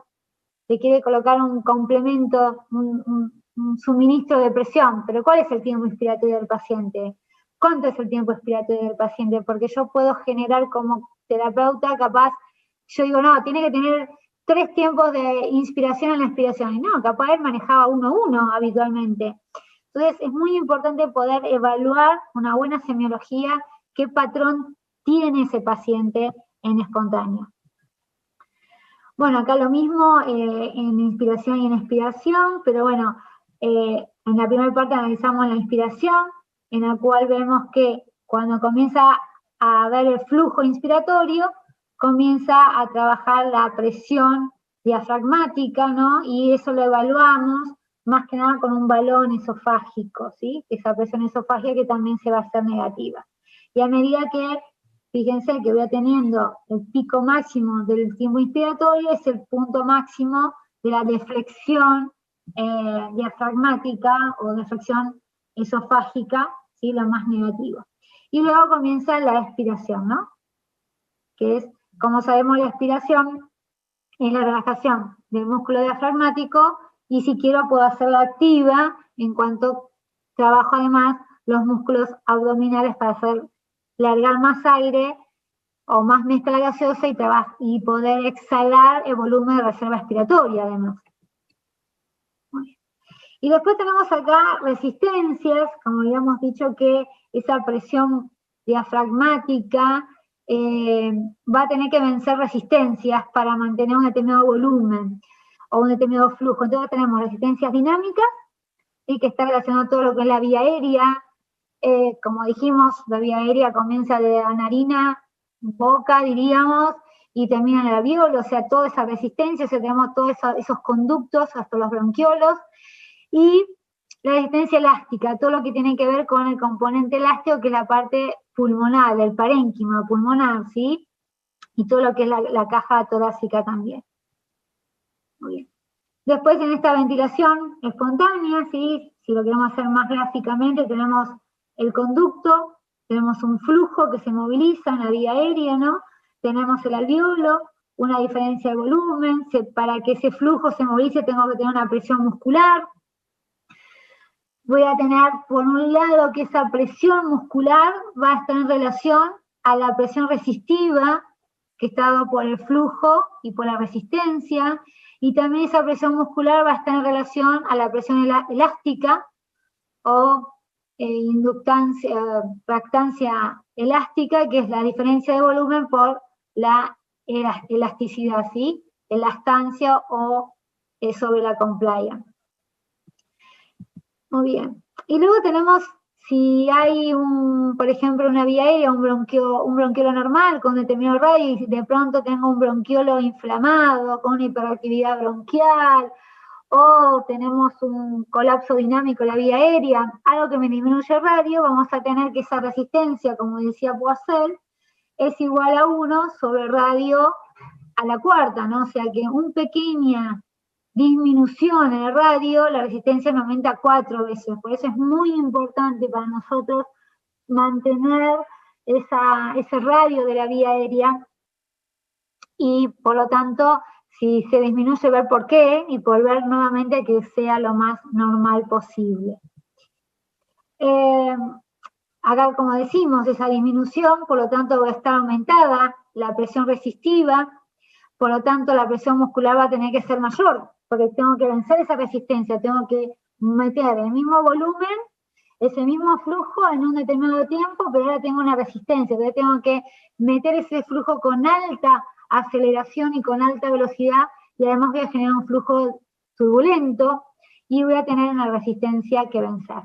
le quiere colocar un complemento, un suministro de presión, pero ¿cuál es el tiempo inspiratorio del paciente? ¿Cuánto es el tiempo expiratorio del paciente? Porque yo puedo generar como terapeuta, capaz, yo digo, no, tiene que tener 3 tiempos de inspiración en la expiración. Y no, capaz él manejaba 1-1 habitualmente. Entonces es muy importante poder evaluar una buena semiología, qué patrón tiene ese paciente en espontáneo. Bueno, acá lo mismo en inspiración y en expiración, pero bueno, en la primera parte analizamos la inspiración, en la cual vemos que cuando comienza a haber el flujo inspiratorio, comienza a trabajar la presión diafragmática, ¿no? Y eso lo evaluamos más que nada con un balón esofágico, ¿sí? Esa presión esofágica que también se va a hacer negativa. Y a medida que, fíjense que voy teniendo el pico máximo del tiempo inspiratorio, es el punto máximo de la deflexión diafragmática o deflexión esofágica, ¿sí? Lo más negativo. Y luego comienza la expiración, ¿no? Que es, como sabemos, la expiración es la relajación del músculo diafragmático, y si quiero puedo hacerla activa en cuanto trabajo además los músculos abdominales para hacer largar más aire o más mezcla gaseosa y poder exhalar el volumen de reserva expiratoria además. Y después tenemos acá resistencias, como habíamos dicho que esa presión diafragmática va a tener que vencer resistencias para mantener un determinado volumen o un determinado flujo. Entonces tenemos resistencias dinámicas, ¿sí? Que está relacionado a todo lo que es la vía aérea. Como dijimos, la vía aérea comienza de la narina, boca, diríamos, y termina en el alveolo, o sea, toda esa resistencia, o sea, tenemos todos esos conductos hasta los bronquiolos, y la resistencia elástica, todo lo que tiene que ver con el componente elástico, que es la parte pulmonar, el parénquima pulmonar, ¿sí? Y todo lo que es la caja torácica también. Muy bien. Después en esta ventilación espontánea, ¿sí? Si lo queremos hacer más gráficamente, tenemos el conducto, tenemos un flujo que se moviliza en la vía aérea, ¿no? Tenemos el alveolo, una diferencia de volumen, para que ese flujo se movilice tengo que tener una presión muscular. Voy a tener, por un lado, que esa presión muscular va a estar en relación a la presión resistiva, que está dado por el flujo y por la resistencia, y también esa presión muscular va a estar en relación a la presión elástica o reactancia elástica, que es la diferencia de volumen por la elasticidad, ¿sí? Elastancia o sobre la compliance. Muy bien. Y luego tenemos, si hay, por ejemplo, una vía aérea, un bronquiolo normal con determinado radio, y de pronto tengo un bronquiolo inflamado con una hiperactividad bronquial, o tenemos un colapso dinámico en la vía aérea, algo que me disminuye el radio, vamos a tener que esa resistencia, como decía Poiseuille, es igual a 1 sobre radio a la cuarta, ¿no? O sea que una pequeña disminución en el radio, la resistencia me aumenta 4 veces. Por eso es muy importante para nosotros mantener ese radio de la vía aérea, y por lo tanto, si se disminuye, ver por qué, y por ver nuevamente que sea lo más normal posible. Acá, como decimos, esa disminución, por lo tanto va a estar aumentada la presión resistiva, por lo tanto la presión muscular va a tener que ser mayor, porque tengo que vencer esa resistencia, tengo que meter el mismo volumen, ese mismo flujo en un determinado tiempo, pero ahora tengo una resistencia, entonces tengo que meter ese flujo con alta aceleración y con alta velocidad, y además voy a generar un flujo turbulento, y voy a tener una resistencia que vencer.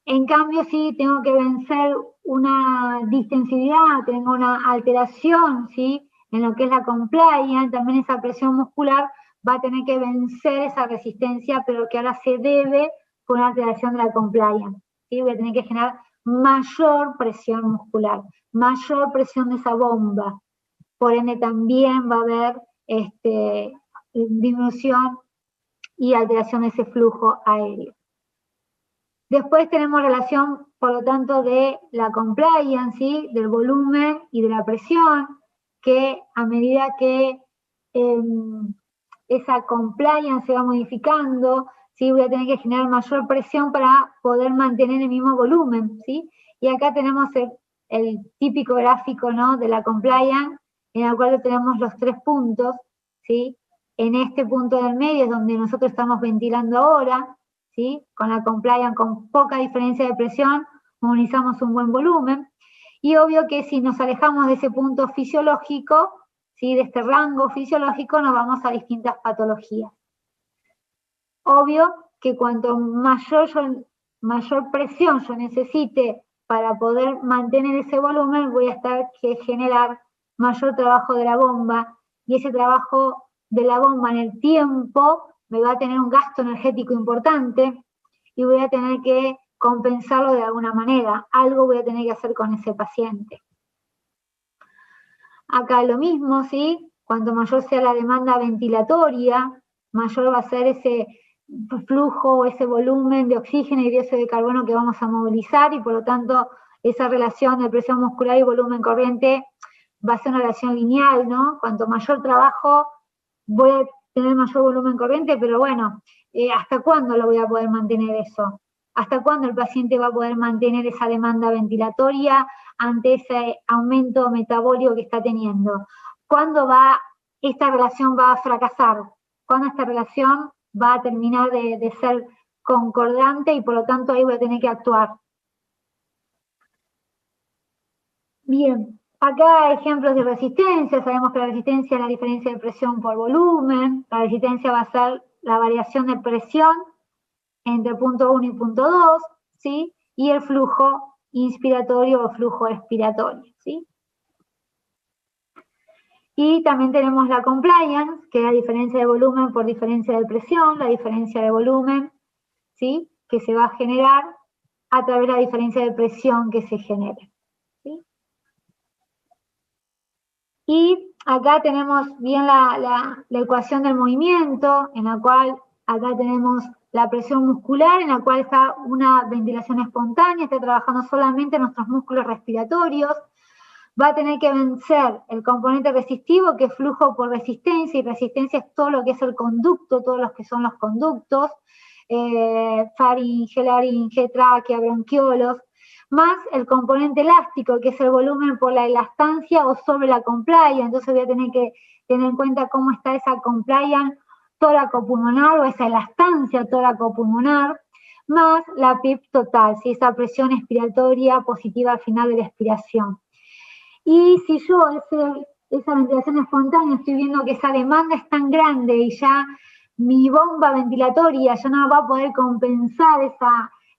En cambio, si tengo que vencer una distensividad, tengo una alteración, ¿sí?, en lo que es la compliance, también esa presión muscular va a tener que vencer esa resistencia, pero que ahora se debe con una alteración de la compliance, ¿sí? Voy a tener que generar mayor presión muscular, mayor presión de esa bomba. Por ende, también va a haber disminución y alteración de ese flujo aéreo. Después tenemos relación, por lo tanto, de la compliance, ¿sí?, del volumen y de la presión, que a medida que esa compliance se va modificando, ¿sí?, voy a tener que generar mayor presión para poder mantener el mismo volumen, ¿sí? Y acá tenemos el típico gráfico, ¿no?, de la compliance, en el cual tenemos los 3 puntos, ¿sí? En este punto del medio es donde nosotros estamos ventilando ahora, ¿sí? Con la compliance, con poca diferencia de presión, movilizamos un buen volumen. Y obvio que si nos alejamos de ese punto fisiológico, ¿sí?, de este rango fisiológico, nos vamos a distintas patologías. Obvio que cuanto mayor presión yo necesite para poder mantener ese volumen, voy a estar que generar mayor trabajo de la bomba, y ese trabajo de la bomba en el tiempo me va a tener un gasto energético importante, y voy a tener que compensarlo de alguna manera. Algo voy a tener que hacer con ese paciente. Acá lo mismo, ¿sí? Cuanto mayor sea la demanda ventilatoria, mayor va a ser ese flujo, ese volumen de oxígeno y dióxido de carbono que vamos a movilizar, y por lo tanto esa relación de presión muscular y volumen corriente va a ser una relación lineal, ¿no? Cuanto mayor trabajo, voy a tener mayor volumen corriente, pero bueno, ¿hasta cuándo lo voy a poder mantener eso? ¿Hasta cuándo el paciente va a poder mantener esa demanda ventilatoria ante ese aumento metabólico que está teniendo? ¿Cuándo esta relación va a fracasar? ¿Cuándo esta relación va a terminar de ser concordante, y por lo tanto ahí voy a tener que actuar? Bien, acá ejemplos de resistencia. Sabemos que la resistencia es la diferencia de presión por volumen. La resistencia va a ser la variación de presión entre punto 1 y punto 2, ¿sí? Y el flujo inspiratorio o flujo expiratorio, ¿sí? Y también tenemos la compliance, que es la diferencia de volumen por diferencia de presión, la diferencia de volumen, ¿sí?, que se va a generar a través de la diferencia de presión que se genere, ¿sí? Y acá tenemos bien la ecuación del movimiento, en la cual acá tenemos la presión muscular, en la cual está una ventilación espontánea, está trabajando solamente nuestros músculos respiratorios. Va a tener que vencer el componente resistivo, que es flujo por resistencia, y resistencia es todo lo que es el conducto, todos los que son los conductos, faringe, laringe, tráquea, bronquiolos, más el componente elástico, que es el volumen por la elastancia o sobre la compliance. Entonces voy a tener que tener en cuenta cómo está esa compliance tóraco-pulmonar o esa elastancia tóraco-pulmonar, más la PIP total, ¿sí?, esa presión expiratoria positiva al final de la expiración. Y si yo esa ventilación espontánea estoy viendo que esa demanda es tan grande y ya mi bomba ventilatoria ya no va a poder compensar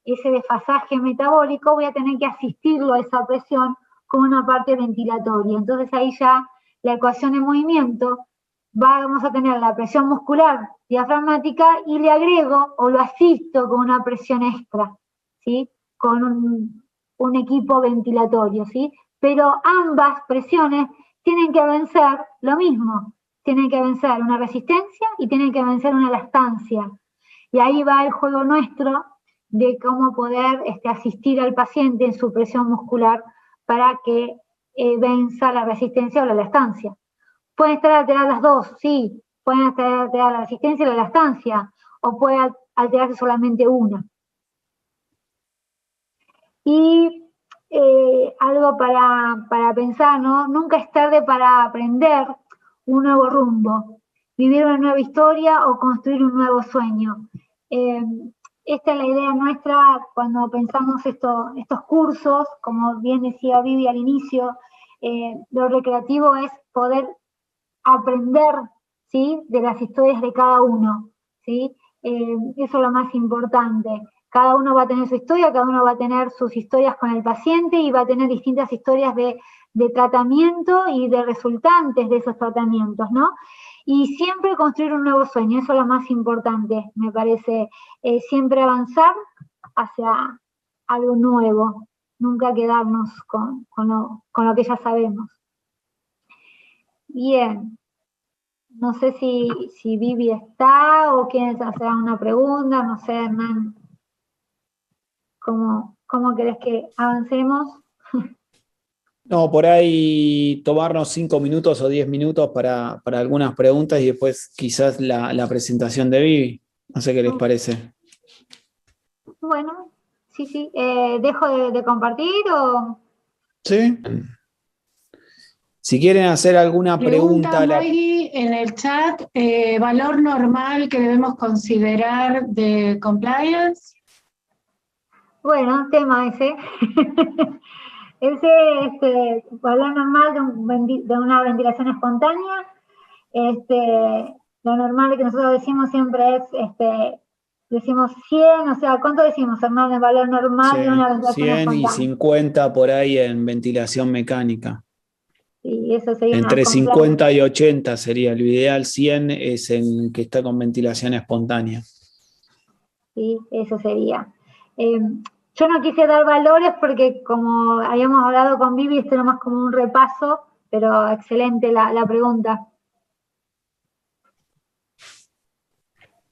ese desfasaje metabólico, voy a tener que asistirlo a esa presión con una parte ventilatoria. Entonces ahí ya la ecuación de movimiento, vamos a tener la presión muscular diafragmática y le agrego o lo asisto con una presión extra, ¿sí?, con un equipo ventilatorio, ¿sí? Pero ambas presiones tienen que vencer lo mismo, tienen que vencer una resistencia y tienen que vencer una elastancia. Y ahí va el juego nuestro de cómo poder asistir al paciente en su presión muscular para que venza la resistencia o la elastancia. Pueden estar alteradas las dos, sí, pueden estar alteradas la resistencia y la elastancia, o puede alterarse solamente una. Y algo para pensar, ¿no? Nunca es tarde para aprender un nuevo rumbo, vivir una nueva historia o construir un nuevo sueño. Esta es la idea nuestra cuando pensamos estos cursos, como bien decía Vivi al inicio, lo recreativo es poder aprender, ¿sí?, de las historias de cada uno, ¿sí? Eso es lo más importante. Cada uno va a tener su historia, cada uno va a tener sus historias con el paciente y va a tener distintas historias de tratamiento y de resultantes de esos tratamientos, ¿no? Y siempre construir un nuevo sueño, eso es lo más importante, me parece. Siempre avanzar hacia algo nuevo, nunca quedarnos con lo que ya sabemos. Bien, no sé si Vivi está o quieres hacer una pregunta, no sé, Hernán. ¿Cómo querés que avancemos? No, por ahí tomarnos 5 minutos o 10 minutos para algunas preguntas y después quizás la presentación de Vivi. No sé qué les parece. Bueno, sí. ¿Dejo de compartir o...? Sí. Si quieren hacer alguna pregunta... Maggie, en el chat, valor normal que debemos considerar de compliance. Bueno, tema ese. Ese valor normal de una ventilación espontánea. Lo normal que nosotros decimos siempre es, decimos 100, o sea, ¿cuánto decimos, Hernán, el valor normal de una ventilación 100 espontánea? y 50 por ahí en ventilación mecánica. Sí, eso sería entre 50 y 80 sería lo ideal. 100 es el que está con ventilación espontánea. Sí, eso sería. Yo no quise dar valores porque como habíamos hablado con Vivi, esto era más como un repaso, pero excelente la pregunta.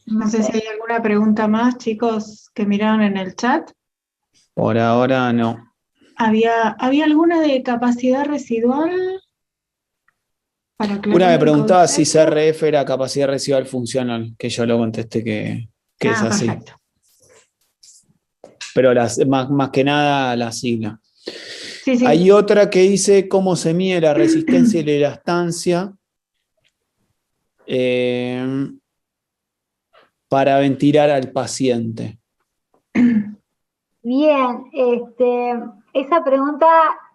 No sé si hay alguna pregunta más, chicos, que miraron en el chat. Por ahora no. ¿Había alguna de capacidad residual? Una me preguntaba si CRF era capacidad residual funcional, que yo lo contesté que es así. Perfecto. Pero más que nada la sigla. Sí. Hay otra que dice cómo se mide la resistencia y la elastancia para ventilar al paciente. Bien, esa pregunta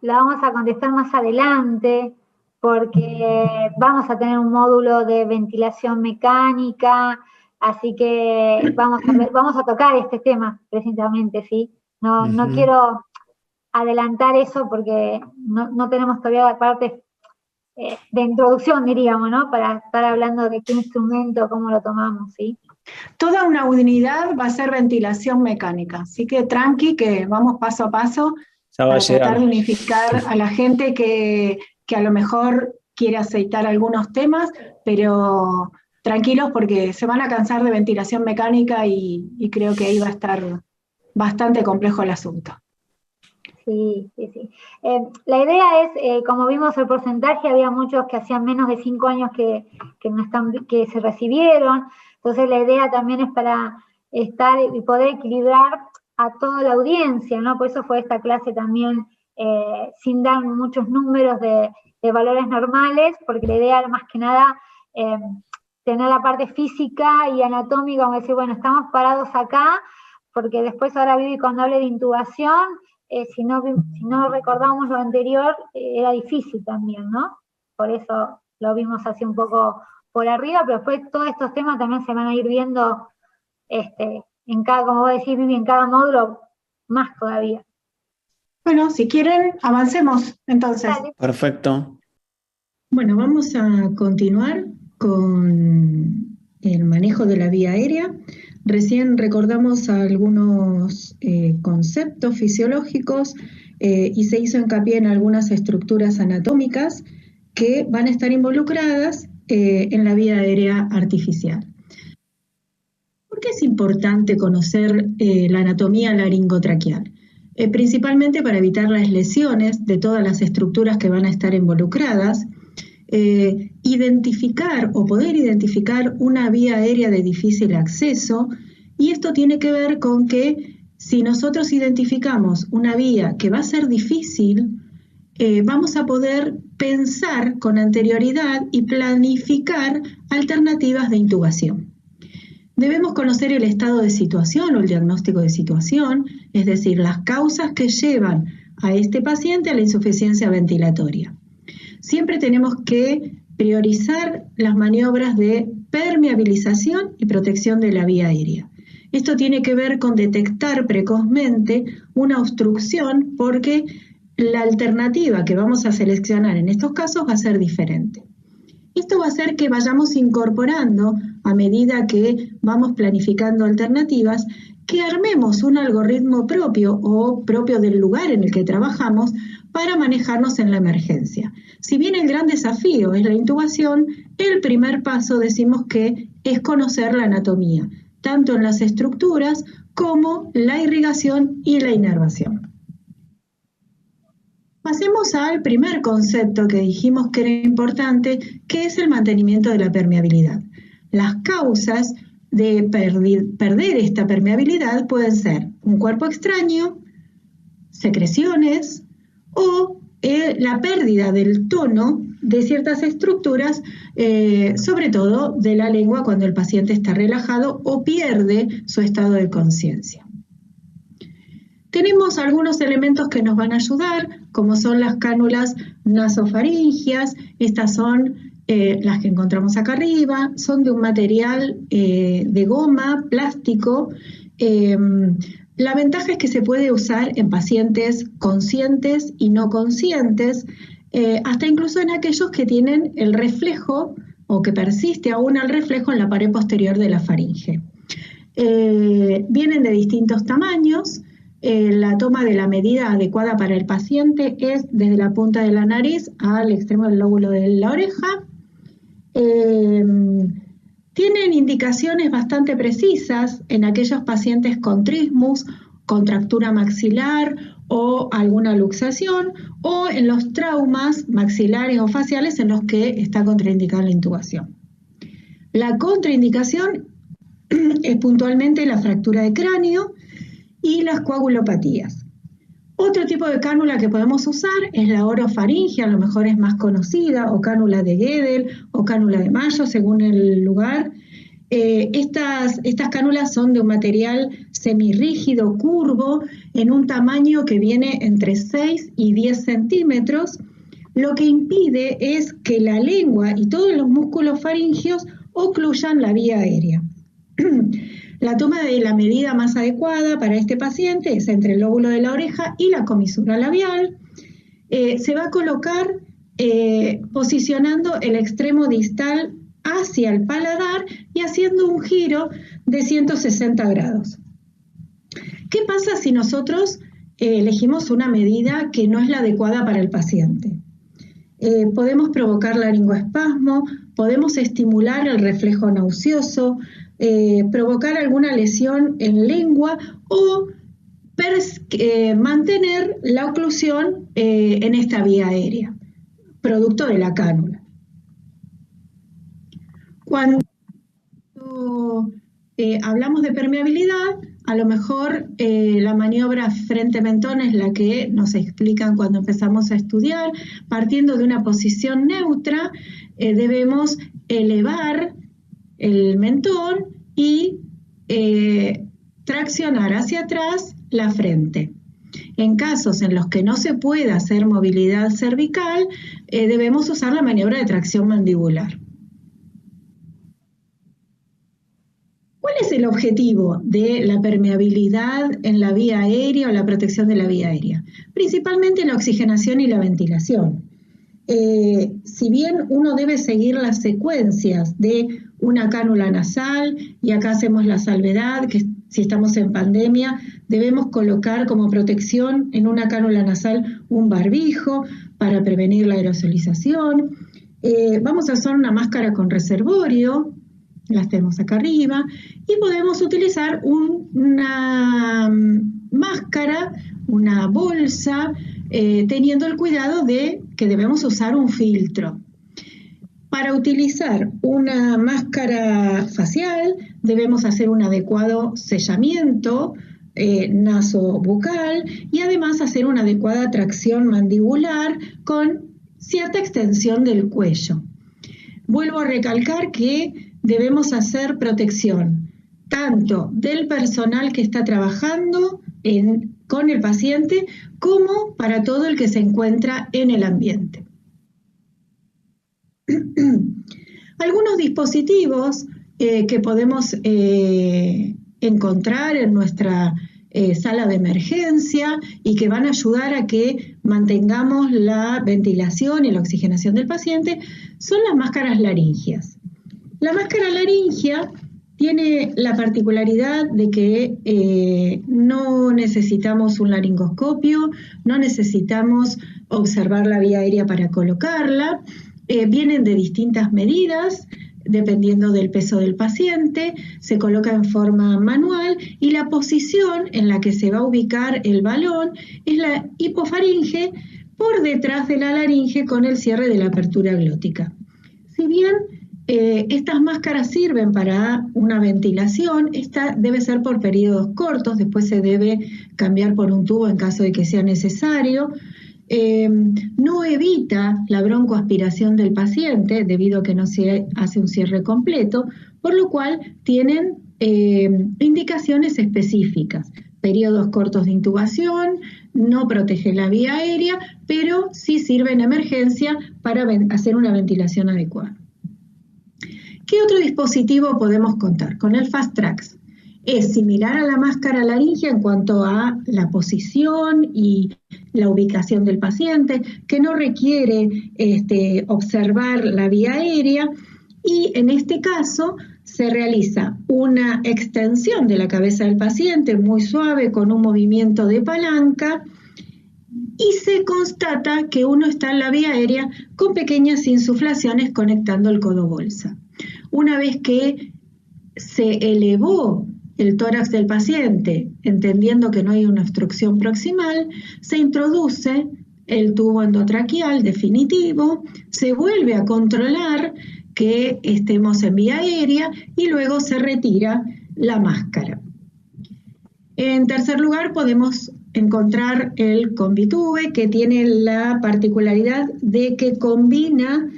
la vamos a contestar más adelante porque vamos a tener un módulo de ventilación mecánica, así que vamos a tocar este tema precisamente, ¿sí? No quiero adelantar eso porque no tenemos todavía la parte de introducción, diríamos, ¿no? Para estar hablando de qué instrumento, cómo lo tomamos, ¿sí? Toda una unidad va a ser ventilación mecánica, así que tranqui, que vamos paso a paso para tratar de unificar a la gente que a lo mejor quiere aceitar algunos temas, pero tranquilos porque se van a cansar de ventilación mecánica y creo que ahí va a estar bastante complejo el asunto. Sí. La idea es, como vimos el porcentaje, había muchos que hacían menos de 5 años que se recibieron, entonces la idea también es para estar y poder equilibrar a toda la audiencia, ¿no? Por eso fue esta clase también sin dar muchos números de valores normales, porque la idea era más que nada tener la parte física y anatómica, como decir, bueno, estamos parados acá, porque después ahora Vivi cuando hable de intubación, si no recordamos lo anterior, era difícil también, ¿no? Por eso lo vimos así un poco por arriba, pero después todos estos temas también se van a ir viendo en cada, como vos decís, Vivi, en cada módulo, más todavía. Bueno, si quieren, avancemos entonces. Dale. Perfecto. Bueno, vamos a continuar con el manejo de la vía aérea. Recién recordamos algunos conceptos fisiológicos y se hizo hincapié en algunas estructuras anatómicas que van a estar involucradas en la vía aérea artificial. ¿Por qué es importante conocer la anatomía laringotraqueal? Principalmente para evitar las lesiones de todas las estructuras que van a estar involucradas, identificar o poder identificar una vía aérea de difícil acceso, y esto tiene que ver con que si nosotros identificamos una vía que va a ser difícil, vamos a poder pensar con anterioridad y planificar alternativas de intubación. Debemos conocer el estado de situación o el diagnóstico de situación, es decir, las causas que llevan a este paciente a la insuficiencia ventilatoria. Siempre tenemos que priorizar las maniobras de permeabilización y protección de la vía aérea. Esto tiene que ver con detectar precozmente una obstrucción porque la alternativa que vamos a seleccionar en estos casos va a ser diferente. Esto va a hacer que vayamos incorporando, a medida que vamos planificando alternativas, que armemos un algoritmo propio o propio del lugar en el que trabajamos para manejarnos en la emergencia. Si bien el gran desafío es la intubación, el primer paso decimos que es conocer la anatomía, tanto en las estructuras como la irrigación y la inervación. Pasemos al primer concepto que dijimos que era importante, que es el mantenimiento de la permeabilidad. Las causas de perder esta permeabilidad pueden ser un cuerpo extraño, secreciones o la pérdida del tono de ciertas estructuras, sobre todo de la lengua cuando el paciente está relajado o pierde su estado de conciencia. Tenemos algunos elementos que nos van a ayudar, como son las cánulas nasofaringias. Estas son las que encontramos acá arriba, son de un material de goma, plástico. La ventaja es que se puede usar en pacientes conscientes y no conscientes, hasta incluso en aquellos que tienen el reflejo o que persiste aún el reflejo en la pared posterior de la faringe. Vienen de distintos tamaños. La toma de la medida adecuada para el paciente es desde la punta de la nariz al extremo del lóbulo de la oreja. Tienen indicaciones bastante precisas en aquellos pacientes con trismus, contractura maxilar o alguna luxación, o en los traumas maxilares o faciales en los que está contraindicada la intubación. La contraindicación es puntualmente la fractura de cráneo y las coagulopatías. Otro tipo de cánula que podemos usar es la orofaringe, a lo mejor es más conocida, o cánula de Guedel, o cánula de Mayo, según el lugar. Estas cánulas son de un material semirrígido, curvo, en un tamaño que viene entre 6 y 10 centímetros. Lo que impide es que la lengua y todos los músculos faringios ocluyan la vía aérea. La toma de la medida más adecuada para este paciente es entre el lóbulo de la oreja y la comisura labial. Se va a colocar posicionando el extremo distal hacia el paladar y haciendo un giro de 160 grados. ¿Qué pasa si nosotros elegimos una medida que no es la adecuada para el paciente? Podemos provocar laringoespasmo, podemos estimular el reflejo nauseoso, provocar alguna lesión en lengua o mantener la oclusión en esta vía aérea, producto de la cánula. Cuando hablamos de permeabilidad, a lo mejor la maniobra frente-mentón es la que nos explican cuando empezamos a estudiar. Partiendo de una posición neutra, debemos elevar el mentón y traccionar hacia atrás la frente. En casos en los que no se pueda hacer movilidad cervical, debemos usar la maniobra de tracción mandibular. ¿Cuál es el objetivo de la permeabilidad en la vía aérea o la protección de la vía aérea? Principalmente la oxigenación y la ventilación. Si bien uno debe seguir las secuencias de una cánula nasal, y acá hacemos la salvedad, que si estamos en pandemia, debemos colocar como protección en una cánula nasal un barbijo para prevenir la aerosolización. Vamos a usar una máscara con reservorio, las tenemos acá arriba, y podemos utilizar una máscara, una bolsa, teniendo el cuidado de que debemos usar un filtro. Para utilizar una máscara facial debemos hacer un adecuado sellamiento nasobucal y además hacer una adecuada tracción mandibular con cierta extensión del cuello. Vuelvo a recalcar que debemos hacer protección tanto del personal que está trabajando con el paciente como para todo el que se encuentra en el ambiente. Algunos dispositivos que podemos encontrar en nuestra sala de emergencia y que van a ayudar a que mantengamos la ventilación y la oxigenación del paciente son las máscaras laringias. La máscara laringia tiene la particularidad de que no necesitamos un laringoscopio, no necesitamos observar la vía aérea para colocarla, vienen de distintas medidas, dependiendo del peso del paciente, se coloca en forma manual y la posición en la que se va a ubicar el balón es la hipofaringe por detrás de la laringe con el cierre de la apertura glótica. Si bien estas máscaras sirven para una ventilación, esta debe ser por periodos cortos, después se debe cambiar por un tubo en caso de que sea necesario. No evita la broncoaspiración del paciente debido a que no se hace un cierre completo, por lo cual tienen indicaciones específicas. Periodos cortos de intubación, no protege la vía aérea, pero sí sirve en emergencia para hacer una ventilación adecuada. ¿Qué otro dispositivo podemos contar? Con el Fast Trax. Es similar a la máscara laringia en cuanto a la posición y la ubicación del paciente, que no requiere observar la vía aérea, y en este caso se realiza una extensión de la cabeza del paciente muy suave con un movimiento de palanca y se constata que uno está en la vía aérea con pequeñas insuflaciones conectando el codo bolsa. Una vez que se elevó el tórax del paciente, entendiendo que no hay una obstrucción proximal, se introduce el tubo endotraqueal definitivo, se vuelve a controlar que estemos en vía aérea y luego se retira la máscara. En tercer lugar, podemos encontrar el Combitube, que tiene la particularidad de que combina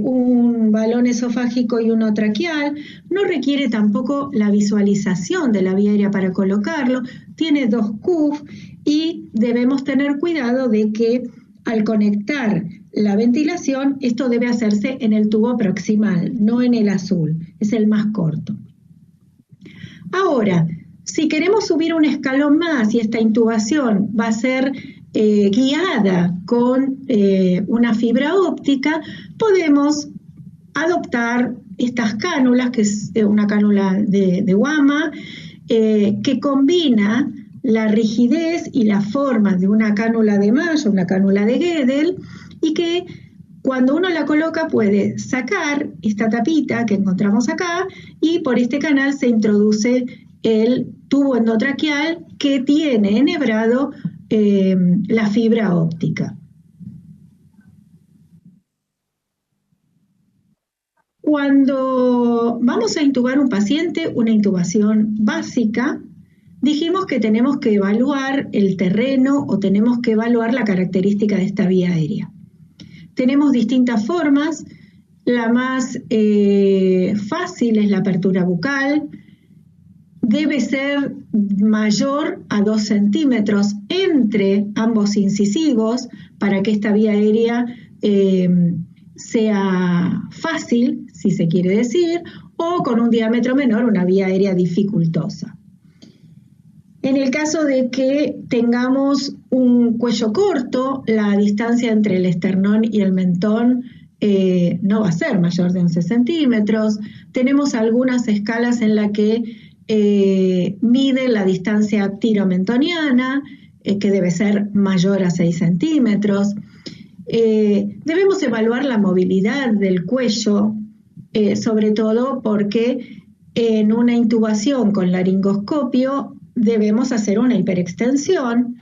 un balón esofágico y uno traqueal, no requiere tampoco la visualización de la vía aérea para colocarlo, tiene 2 CUF y debemos tener cuidado de que al conectar la ventilación, esto debe hacerse en el tubo proximal, no en el azul, es el más corto. Ahora, si queremos subir un escalón más y esta intubación va a ser guiada con una fibra óptica, podemos adoptar estas cánulas, que es una cánula de guama, que combina la rigidez y la forma de una cánula de Mayo, una cánula de Gödel, y que cuando uno la coloca puede sacar esta tapita que encontramos acá y por este canal se introduce el tubo endotraqueal que tiene enhebrado la fibra óptica. Cuando vamos a intubar un paciente, una intubación básica, dijimos que tenemos que evaluar el terreno o tenemos que evaluar la característica de esta vía aérea. Tenemos distintas formas, la más fácil es la apertura bucal, debe ser mayor a 2 centímetros entre ambos incisivos para que esta vía aérea sea fácil, si se quiere decir, o con un diámetro menor, una vía aérea dificultosa. En el caso de que tengamos un cuello corto, la distancia entre el esternón y el mentón no va a ser mayor de 11 centímetros. Tenemos algunas escalas en las que mide la distancia ptiromentoniana, que debe ser mayor a 6 centímetros. Debemos evaluar la movilidad del cuello, sobre todo porque en una intubación con laringoscopio debemos hacer una hiperextensión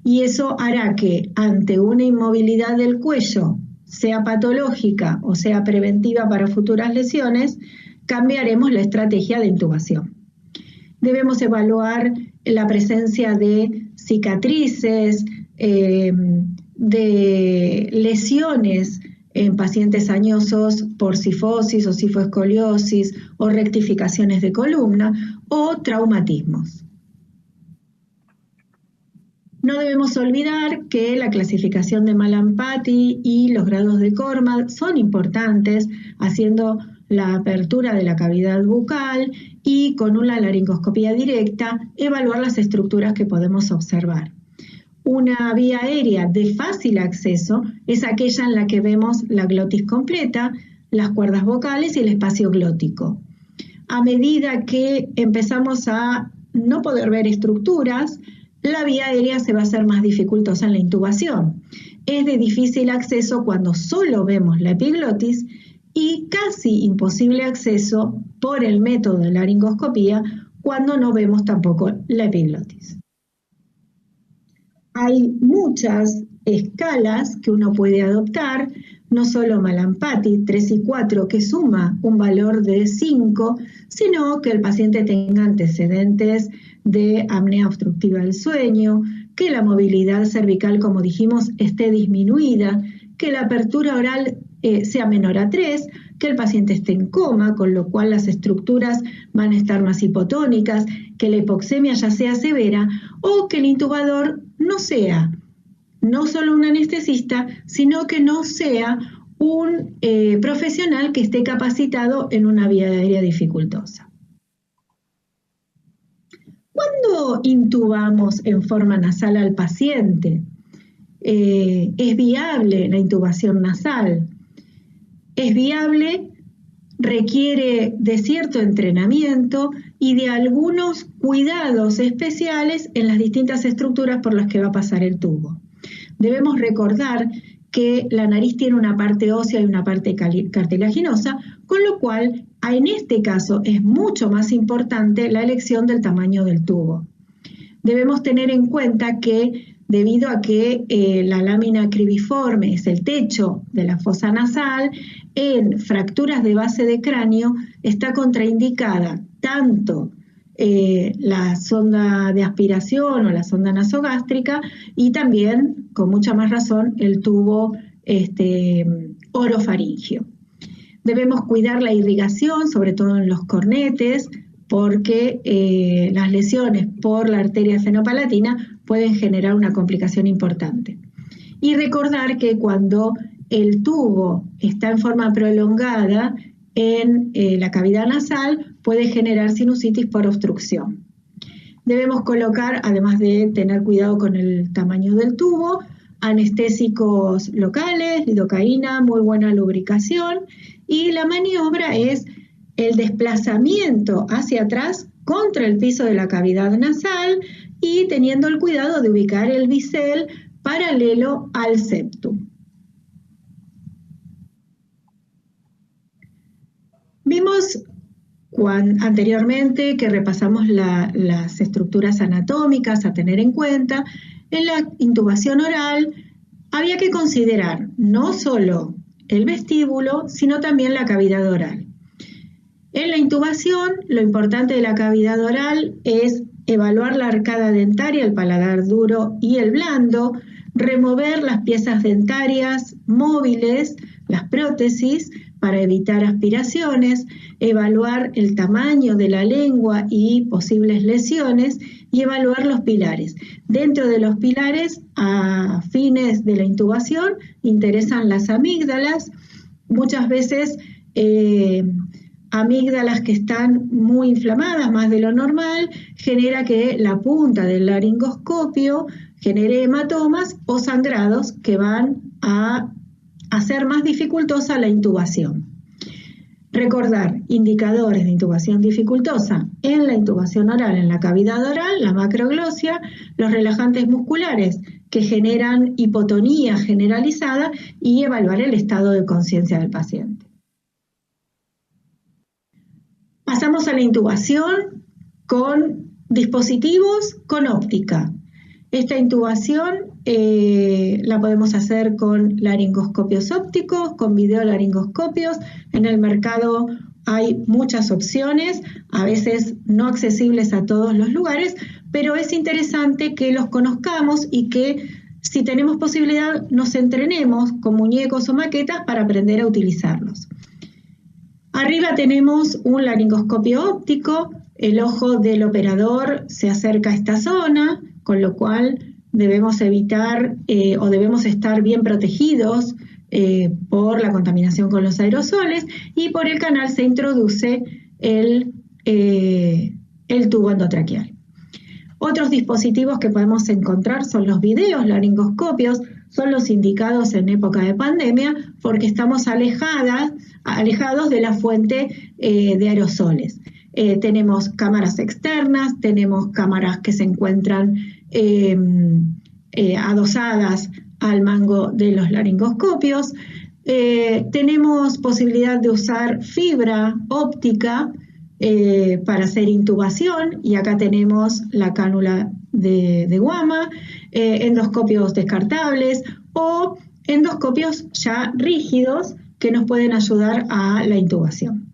y eso hará que ante una inmovilidad del cuello, sea patológica o sea preventiva para futuras lesiones, cambiaremos la estrategia de intubación. Debemos evaluar la presencia de cicatrices, de lesiones en pacientes añosos por cifosis o cifoescoliosis o rectificaciones de columna o traumatismos. No debemos olvidar que la clasificación de Mallampati y los grados de Cormad son importantes, haciendo la apertura de la cavidad bucal y con una laringoscopía directa evaluar las estructuras que podemos observar. Una vía aérea de fácil acceso es aquella en la que vemos la glotis completa, las cuerdas vocales y el espacio glótico. A medida que empezamos a no poder ver estructuras, la vía aérea se va a hacer más dificultosa en la intubación. Es de difícil acceso cuando solo vemos la epiglotis y casi imposible acceso por el método de laringoscopía cuando no vemos tampoco la epiglotis. Hay muchas escalas que uno puede adoptar, no solo Mallampati 3 y 4 que suma un valor de 5, sino que el paciente tenga antecedentes de apnea obstructiva del sueño, que la movilidad cervical, como dijimos, esté disminuida, que la apertura oral sea menor a 3, que el paciente esté en coma, con lo cual las estructuras van a estar más hipotónicas, que la hipoxemia ya sea severa o que el intubador no sea no solo un anestesista, sino que no sea un profesional que esté capacitado en una vía aérea dificultosa. ¿Cuándo intubamos en forma nasal al paciente? ¿Es viable la intubación nasal? Es viable, requiere de cierto entrenamiento y de algunos cuidados especiales en las distintas estructuras por las que va a pasar el tubo. Debemos recordar que la nariz tiene una parte ósea y una parte cartilaginosa, con lo cual en este caso es mucho más importante la elección del tamaño del tubo. Debemos tener en cuenta que debido a que la lámina cribiforme es el techo de la fosa nasal, en fracturas de base de cráneo está contraindicada tanto la sonda de aspiración o la sonda nasogástrica y también, con mucha más razón, el tubo orofaringio. Debemos cuidar la irrigación, sobre todo en los cornetes, porque las lesiones por la arteria fenopalatina pueden generar una complicación importante. Y recordar que cuando el tubo está en forma prolongada en la cavidad nasal, puede generar sinusitis por obstrucción. Debemos colocar, además de tener cuidado con el tamaño del tubo, anestésicos locales, lidocaína, muy buena lubricación, y la maniobra es el desplazamiento hacia atrás contra el piso de la cavidad nasal y teniendo el cuidado de ubicar el bisel paralelo al septum. Vimos anteriormente que repasamos las estructuras anatómicas a tener en cuenta. En la intubación oral había que considerar no solo el vestíbulo, sino también la cavidad oral. En la intubación, lo importante de la cavidad oral es evaluar la arcada dentaria, el paladar duro y el blando, remover las piezas dentarias móviles, las prótesis, para evitar aspiraciones, evaluar el tamaño de la lengua y posibles lesiones y evaluar los pilares. Dentro de los pilares, a fines de la intubación, interesan las amígdalas, muchas veces amígdalas que están muy inflamadas, más de lo normal, genera que la punta del laringoscopio genere hematomas o sangrados que van a hacer más dificultosa la intubación. Recordar indicadores de intubación dificultosa en la intubación oral, en la cavidad oral, la macroglosia, los relajantes musculares que generan hipotonía generalizada y evaluar el estado de conciencia del paciente. Pasamos a la intubación con dispositivos con óptica. Esta intubación la podemos hacer con laringoscopios ópticos, con videolaringoscopios. En el mercado hay muchas opciones, a veces no accesibles a todos los lugares, pero es interesante que los conozcamos y que, si tenemos posibilidad, nos entrenemos con muñecos o maquetas para aprender a utilizarlos. Arriba tenemos un laringoscopio óptico, el ojo del operador se acerca a esta zona, con lo cual debemos evitar o debemos estar bien protegidos por la contaminación con los aerosoles, y por el canal se introduce el tubo endotraqueal. Otros dispositivos que podemos encontrar son los videos laringoscopios, son los indicados en época de pandemia porque estamos alejados de la fuente de aerosoles. Tenemos cámaras externas, tenemos cámaras que se encuentran adosadas al mango de los laringoscopios. Tenemos posibilidad de usar fibra óptica para hacer intubación, y acá tenemos la cánula de guama, endoscopios descartables o endoscopios ya rígidos que nos pueden ayudar a la intubación.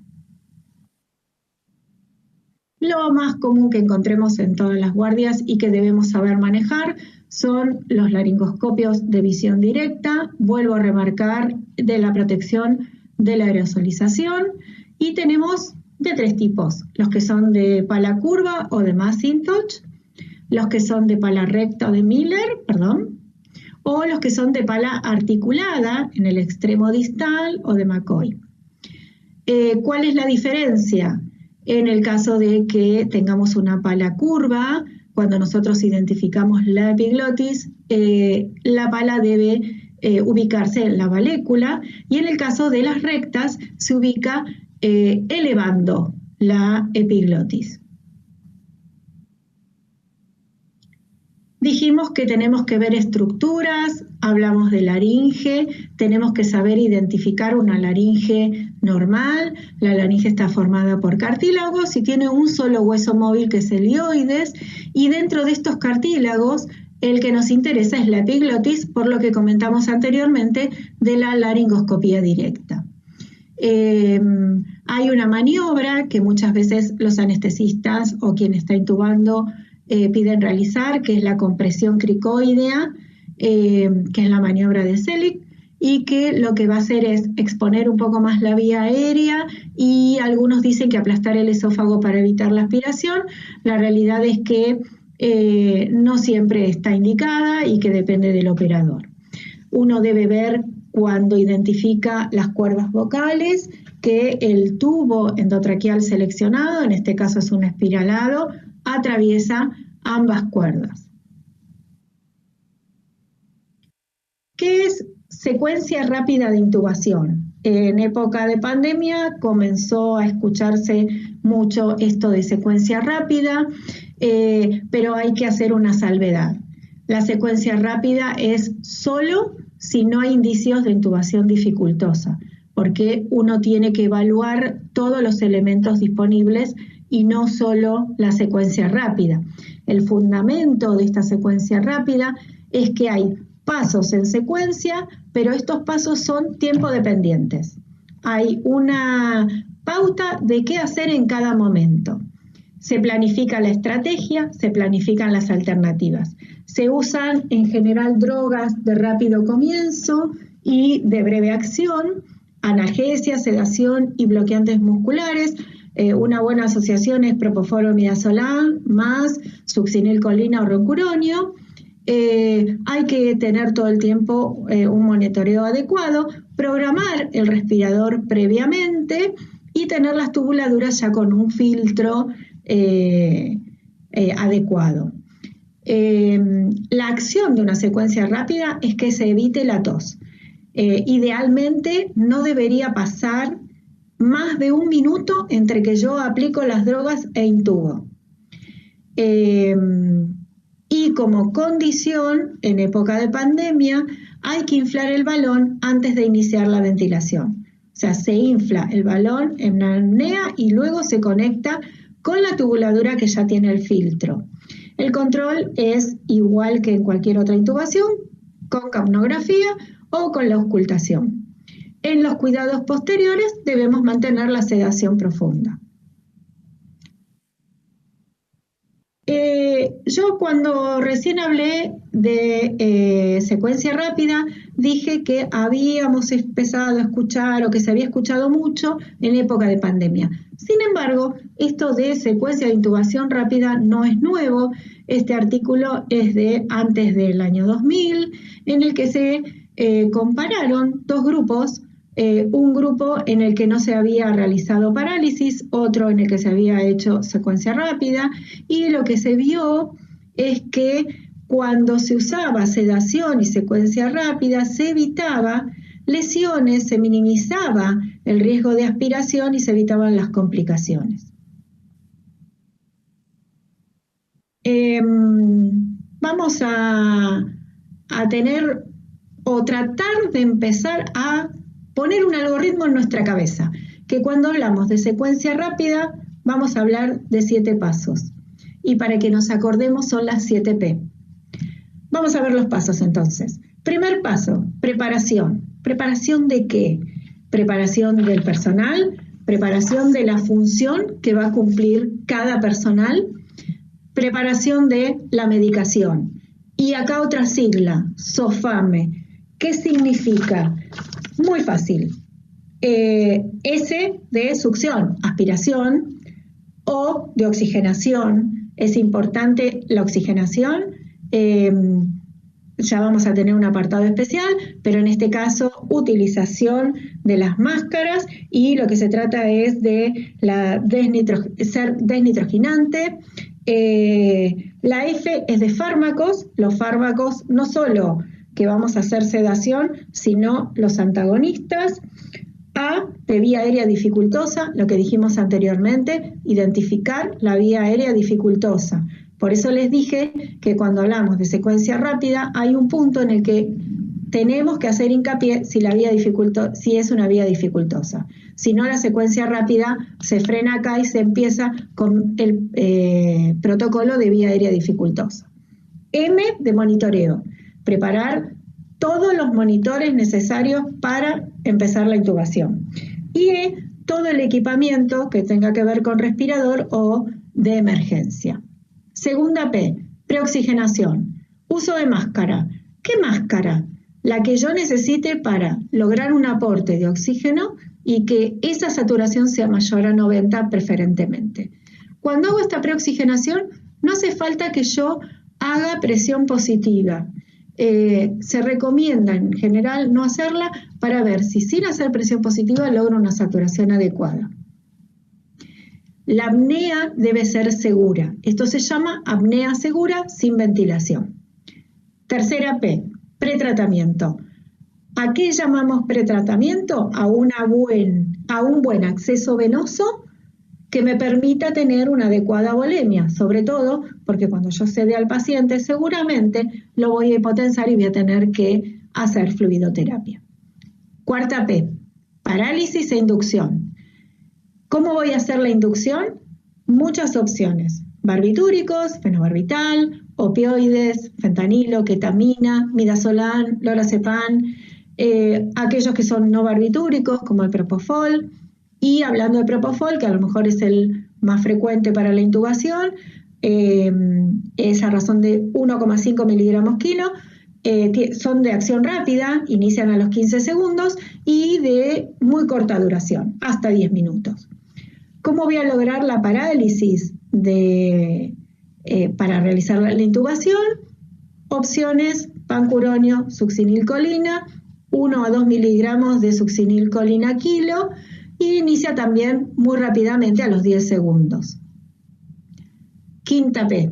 Lo más común que encontremos en todas las guardias y que debemos saber manejar son los laringoscopios de visión directa, vuelvo a remarcar, de la protección de la aerosolización, y tenemos de tres tipos: los que son de pala curva o de Macintosh, los que son de pala recta o de Miller, o los que son de pala articulada en el extremo distal o de McCoy. ¿Cuál es la diferencia? En el caso de que tengamos una pala curva, cuando nosotros identificamos la epiglotis, la pala debe ubicarse en la valécula, y en el caso de las rectas se ubica elevando la epiglotis. Dijimos que tenemos que ver estructuras, hablamos de laringe, tenemos que saber identificar una laringe normal. La laringe está formada por cartílagos y tiene un solo hueso móvil, que es el hioides, y dentro de estos cartílagos el que nos interesa es la epiglotis, por lo que comentamos anteriormente de la laringoscopía directa. Hay una maniobra que muchas veces los anestesistas o quien está intubando piden realizar, que es la compresión cricoidea, que es la maniobra de Selig, y que lo que va a hacer es exponer un poco más la vía aérea, y algunos dicen que aplastar el esófago para evitar la aspiración. La realidad es que no siempre está indicada y que depende del operador. Uno debe ver, cuando identifica las cuerdas vocales, que el tubo endotraqueal seleccionado, en este caso es un espiralado, atraviesa ambas cuerdas. ¿Qué es secuencia rápida de intubación? En época de pandemia comenzó a escucharse mucho esto de secuencia rápida, pero hay que hacer una salvedad. La secuencia rápida es solo si no hay indicios de intubación dificultosa, porque uno tiene que evaluar todos los elementos disponibles y no solo la secuencia rápida. El fundamento de esta secuencia rápida es que hay pasos en secuencia, pero estos pasos son tiempo dependientes. Hay una pauta de qué hacer en cada momento. Se planifica la estrategia, se planifican las alternativas. Se usan en general drogas de rápido comienzo y de breve acción, analgesia, sedación y bloqueantes musculares. Una buena asociación es propofol o midazolam más succinilcolina o rocuronio. Hay que tener todo el tiempo un monitoreo adecuado, programar el respirador previamente y tener las tubuladuras ya con un filtro adecuado. La acción de una secuencia rápida es que se evite la tos. Idealmente no debería pasar más de 1 minuto entre que yo aplico las drogas e intubo. Y como condición, en época de pandemia, hay que inflar el balón antes de iniciar la ventilación. O sea, se infla el balón en una apnea y luego se conecta con la tubuladura que ya tiene el filtro. El control es igual que en cualquier otra intubación, con capnografía o con la auscultación. En los cuidados posteriores debemos mantener la sedación profunda. Yo cuando recién hablé de secuencia rápida, dije que habíamos empezado a escuchar o que se había escuchado mucho en época de pandemia. Sin embargo, esto de secuencia de intubación rápida no es nuevo. Este artículo es de antes del año 2000, en el que se compararon dos grupos. Un grupo en el que no se había realizado parálisis, otro en el que se había hecho secuencia rápida, y lo que se vio es que cuando se usaba sedación y secuencia rápida se evitaba lesiones, se minimizaba el riesgo de aspiración y se evitaban las complicaciones. Vamos a tener o tratar de empezar a poner un algoritmo en nuestra cabeza, que cuando hablamos de secuencia rápida vamos a hablar de 7 pasos. Y para que nos acordemos son las 7 P. Vamos a ver los pasos entonces. Primer paso, preparación. ¿Preparación de qué? Preparación del personal, preparación de la función que va a cumplir cada personal, preparación de la medicación. Y acá otra sigla, SOFAME. ¿Qué significa? Muy fácil. S de succión, aspiración, O de oxigenación. Es importante la oxigenación. Ya vamos a tener un apartado especial, pero en este caso utilización de las máscaras y lo que se trata es de ser desnitrogenante. La F es de fármacos. Los fármacos no solo que vamos a hacer sedación, sino los antagonistas. A, de vía aérea dificultosa, lo que dijimos anteriormente, identificar la vía aérea dificultosa. Por eso les dije que cuando hablamos de secuencia rápida, hay un punto en el que tenemos que hacer hincapié si es una vía dificultosa. Si no, la secuencia rápida se frena acá y se empieza con el protocolo de vía aérea dificultosa. M, de monitoreo. Preparar todos los monitores necesarios para empezar la intubación. Y todo el equipamiento que tenga que ver con respirador o de emergencia. Segunda P, preoxigenación. Uso de máscara. ¿Qué máscara? La que yo necesite para lograr un aporte de oxígeno y que esa saturación sea mayor a 90 preferentemente. Cuando hago esta preoxigenación, no hace falta que yo haga presión positiva. Se recomienda en general no hacerla para ver si sin hacer presión positiva logro una saturación adecuada. La apnea debe ser segura. Esto se llama apnea segura sin ventilación. Tercera P, pretratamiento. ¿A qué llamamos pretratamiento? A un buen acceso venoso que me permita tener una adecuada volemia, sobre todo porque cuando yo cede al paciente seguramente lo voy a hipotensar y voy a tener que hacer fluidoterapia. Cuarta P, parálisis e inducción. ¿Cómo voy a hacer la inducción? Muchas opciones. Barbitúricos, fenobarbital, opioides, fentanilo, ketamina, midazolam, lorazepam, aquellos que son no barbitúricos como el propofol. Y hablando de propofol, que a lo mejor es el más frecuente para la intubación, es a razón de 1,5 miligramos kilo, son de acción rápida, inician a los 15 segundos y de muy corta duración, hasta 10 minutos. ¿Cómo voy a lograr la parálisis para realizar la intubación? Opciones: pancuronio, succinilcolina, 1 a 2 miligramos de succinilcolina kilo, y inicia también muy rápidamente a los 10 segundos. Quinta P,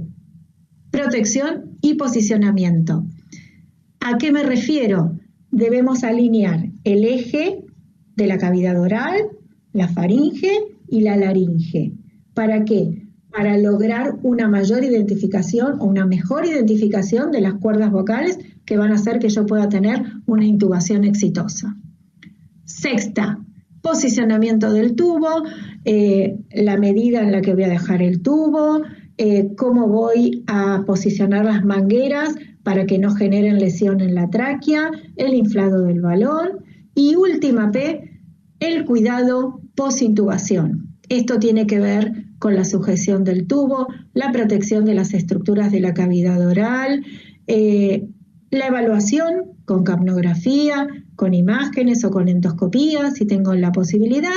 protección y posicionamiento. ¿A qué me refiero? Debemos alinear el eje de la cavidad oral, la faringe y la laringe. ¿Para qué? Para lograr una mayor identificación o una mejor identificación de las cuerdas vocales que van a hacer que yo pueda tener una intubación exitosa. Sexta, posicionamiento del tubo, la medida en la que voy a dejar el tubo, cómo voy a posicionar las mangueras para que no generen lesión en la tráquea, el inflado del balón. Y última P, el cuidado posintubación. Esto tiene que ver con la sujeción del tubo, la protección de las estructuras de la cavidad oral, la evaluación con capnografía, con imágenes o con endoscopía, si tengo la posibilidad,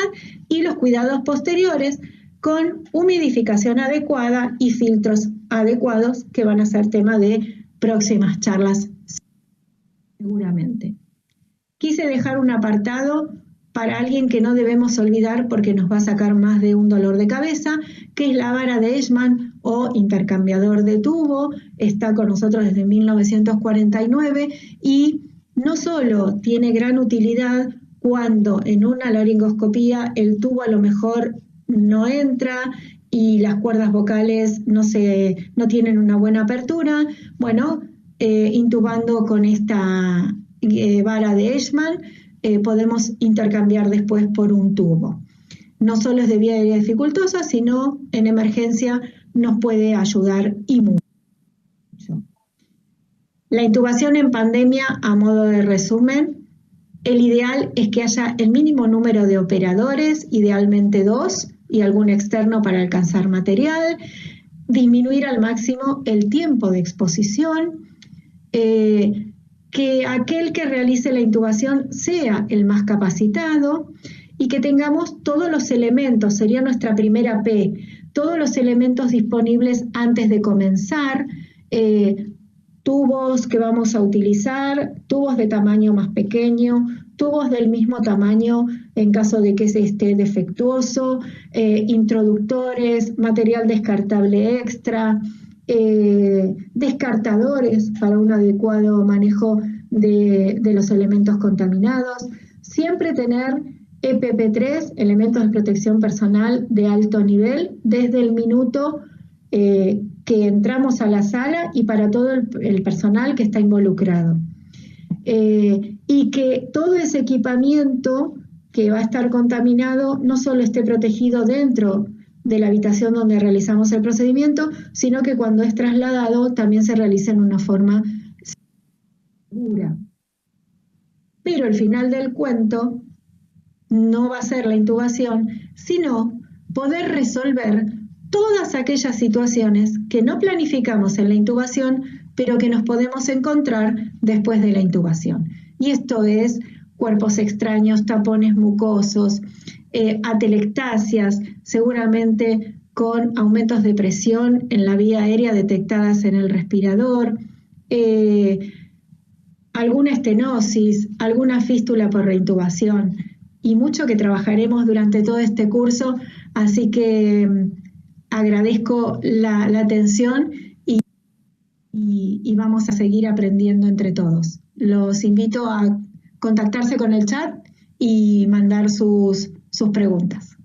y los cuidados posteriores con humidificación adecuada y filtros adecuados, que van a ser tema de próximas charlas seguramente. Quise dejar un apartado para alguien que no debemos olvidar porque nos va a sacar más de un dolor de cabeza, que es la vara de Edgman o intercambiador de tubo. Está con nosotros desde 1949 y no solo tiene gran utilidad cuando en una laringoscopía el tubo a lo mejor no entra y las cuerdas vocales no tienen una buena apertura. Bueno, intubando con esta vara de Edgman podemos intercambiar después por un tubo. No solo es de vía aérea dificultosa, sino en emergencia nos puede ayudar y mucho. La intubación en pandemia, a modo de resumen, el ideal es que haya el mínimo número de operadores, idealmente 2, y algún externo para alcanzar material, disminuir al máximo el tiempo de exposición, que aquel que realice la intubación sea el más capacitado y que tengamos todos los elementos, sería nuestra primera P, todos los elementos disponibles antes de comenzar, tubos que vamos a utilizar, tubos de tamaño más pequeño, tubos del mismo tamaño en caso de que se esté defectuoso, introductores, material descartable extra, descartadores para un adecuado manejo de los elementos contaminados, siempre tener EPP3, elementos de protección personal de alto nivel, desde el minuto que entramos a la sala y para todo el personal que está involucrado. Y que todo ese equipamiento que va a estar contaminado no solo esté protegido dentro de la habitación donde realizamos el procedimiento, sino que cuando es trasladado también se realice en una forma segura. Pero el final del cuento no va a ser la intubación, sino poder resolver todas aquellas situaciones que no planificamos en la intubación, pero que nos podemos encontrar después de la intubación. Y esto es cuerpos extraños, tapones mucosos, atelectasias, seguramente con aumentos de presión en la vía aérea detectadas en el respirador, alguna estenosis, alguna fístula por reintubación. y mucho que trabajaremos durante todo este curso, así que agradezco la atención y vamos a seguir aprendiendo entre todos. Los invito a contactarse con el chat y mandar sus preguntas.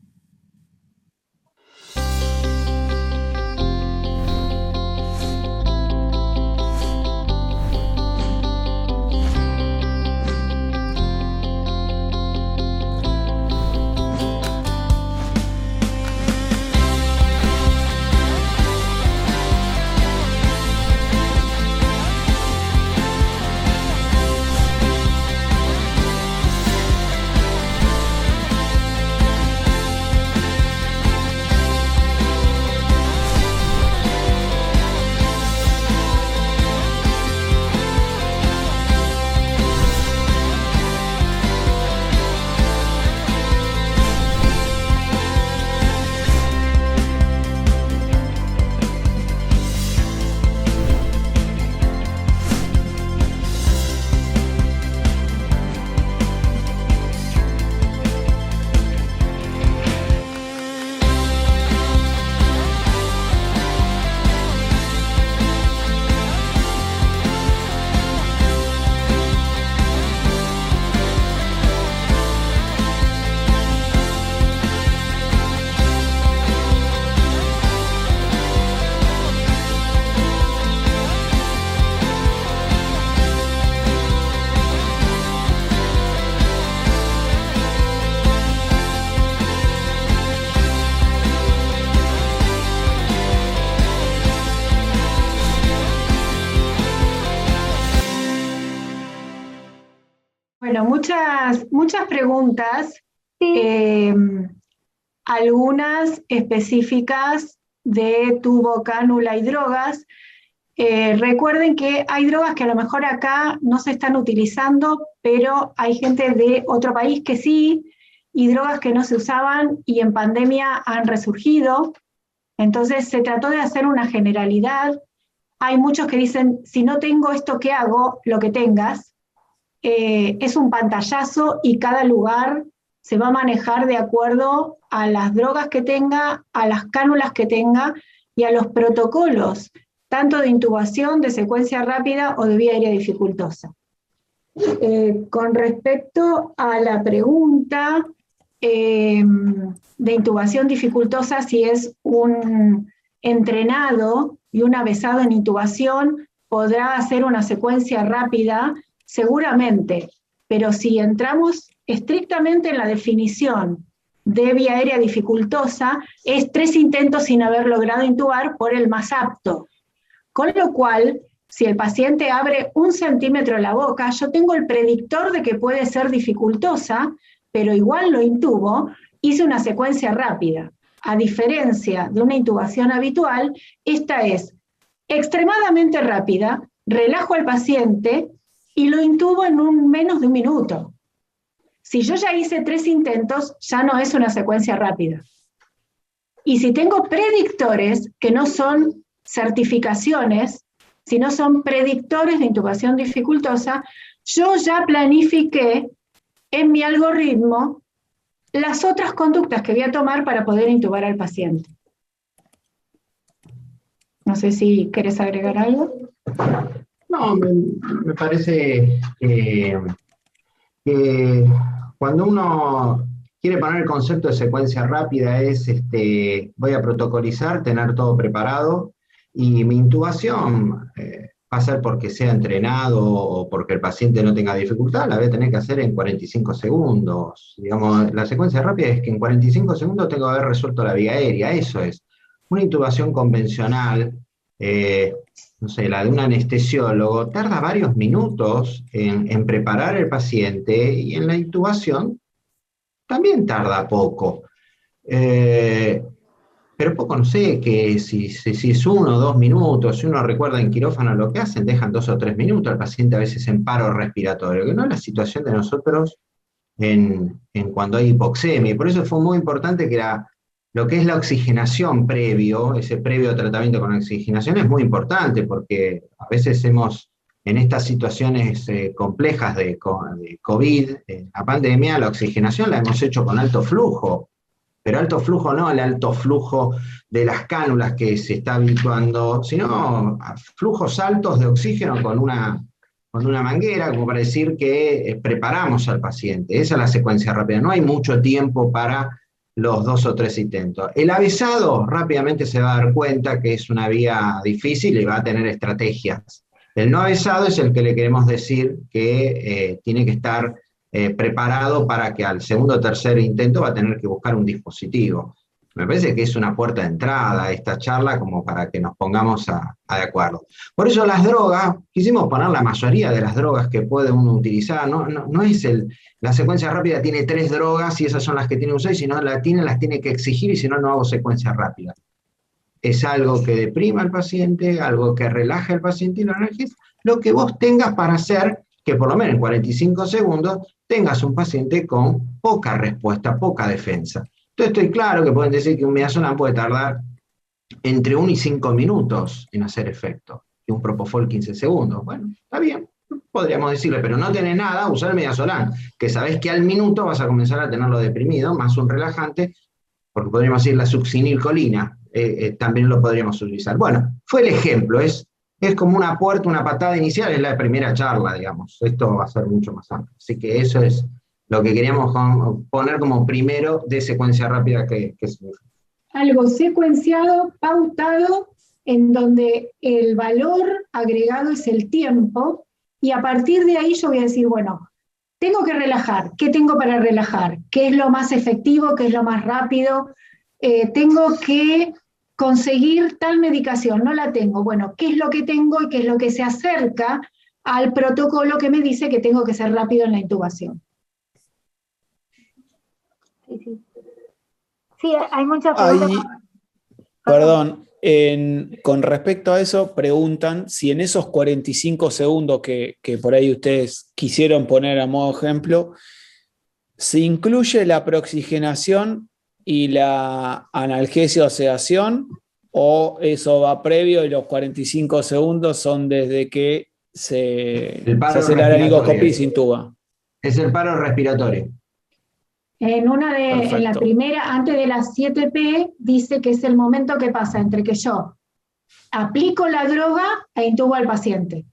Bueno, muchas preguntas, Sí, algunas específicas de tubo, cánula y drogas. Recuerden que hay drogas que a lo mejor acá no se están utilizando, pero hay gente de otro país que sí, y drogas que no se usaban y en pandemia han resurgido. Entonces se trató de hacer una generalidad. Hay muchos que dicen, si no tengo esto, ¿qué hago? Lo que tengas. Es un pantallazo y cada lugar se va a manejar de acuerdo a las drogas que tenga, a las cánulas que tenga y a los protocolos, tanto de intubación, de secuencia rápida o de vía aérea dificultosa. Con respecto a la pregunta de intubación dificultosa, si es un entrenado y un avesado en intubación, podrá hacer una secuencia rápida. Seguramente, pero si entramos estrictamente en la definición de vía aérea dificultosa, es 3 intentos sin haber logrado intubar por el más apto. Con lo cual, si el paciente abre 1 centímetro la boca, yo tengo el predictor de que puede ser dificultosa, pero igual lo intubo, hice una secuencia rápida. A diferencia de una intubación habitual, esta es extremadamente rápida, relajo al paciente y lo intubo en menos de 1 minuto. Si yo ya hice 3 intentos, ya no es una secuencia rápida. Y si tengo predictores, que no son certificaciones, sino son predictores de intubación dificultosa, yo ya planifiqué en mi algoritmo las otras conductas que voy a tomar para poder intubar al paciente. No sé si querés agregar algo. No, me parece que cuando uno quiere poner el concepto de secuencia rápida es, voy a protocolizar, tener todo preparado, y mi intubación va a ser porque sea entrenado o porque el paciente no tenga dificultad, la voy a tener que hacer en 45 segundos. Digamos, la secuencia rápida es que en 45 segundos tengo que haber resuelto la vía aérea, eso es. Una intubación convencional, no sé, la de un anestesiólogo, tarda varios minutos en preparar el paciente, y en la intubación también tarda poco. Pero poco, no sé, que si es 1 o 2 minutos, si uno recuerda en quirófano lo que hacen, dejan 2 o 3 minutos al paciente a veces en paro respiratorio, que no es la situación de nosotros en cuando hay hipoxemia. Y por eso fue muy importante que lo que es la oxigenación previo, ese previo tratamiento con oxigenación es muy importante, porque a veces hemos en estas situaciones complejas de COVID, la pandemia, la oxigenación la hemos hecho con alto flujo, pero alto flujo no el alto flujo de las cánulas que se está habituando, sino a flujos altos de oxígeno con una manguera, como para decir que preparamos al paciente. Esa es la secuencia rápida, no hay mucho tiempo para los 2 o 3 intentos. El avisado rápidamente se va a dar cuenta que es una vía difícil y va a tener estrategias. El no avisado es el que le queremos decir que tiene que estar preparado para que al segundo o tercer intento va a tener que buscar un dispositivo. Me parece que es una puerta de entrada a esta charla como para que nos pongamos de acuerdo. Por eso las drogas, quisimos poner la mayoría de las drogas que puede uno utilizar, no es la secuencia rápida tiene 3 drogas y esas son las que tiene que usar, y si no las tiene que exigir, y si no, no hago secuencia rápida. Es algo que deprima al paciente, algo que relaja al paciente y lo energiza, lo que vos tengas para hacer que por lo menos en 45 segundos tengas un paciente con poca respuesta, poca defensa. Entonces estoy claro que pueden decir que un midazolam puede tardar entre 1 y 5 minutos en hacer efecto, y un propofol 15 segundos. Bueno, está bien, podríamos decirle, pero no tenés nada, usar el midazolam, que sabés que al minuto vas a comenzar a tenerlo deprimido, más un relajante, porque podríamos decir la succinilcolina, también lo podríamos utilizar. Bueno, fue el ejemplo, es como una puerta, una patada inicial, es la primera charla, digamos. Esto va a ser mucho más amplio. Así que eso es lo que queríamos poner como primero de secuencia rápida que significa. Algo secuenciado, pautado, en donde el valor agregado es el tiempo, y a partir de ahí yo voy a decir, bueno, tengo que relajar, ¿qué tengo para relajar? ¿Qué es lo más efectivo? ¿Qué es lo más rápido? Tengo que conseguir tal medicación, no la tengo. Bueno, ¿qué es lo que tengo y qué es lo que se acerca al protocolo que me dice que tengo que ser rápido en la intubación? Sí, hay muchas preguntas. Perdón, con respecto a eso, preguntan si en esos 45 segundos que por ahí ustedes quisieron poner a modo ejemplo, ¿se incluye la preoxigenación y la analgesia o sedación, o eso va previo y los 45 segundos son desde que se hace la laringoscopia y se intuba? Es el paro respiratorio. En la primera, antes de las 7P, dice que es el momento que pasa entre que yo aplico la droga e intubo al paciente.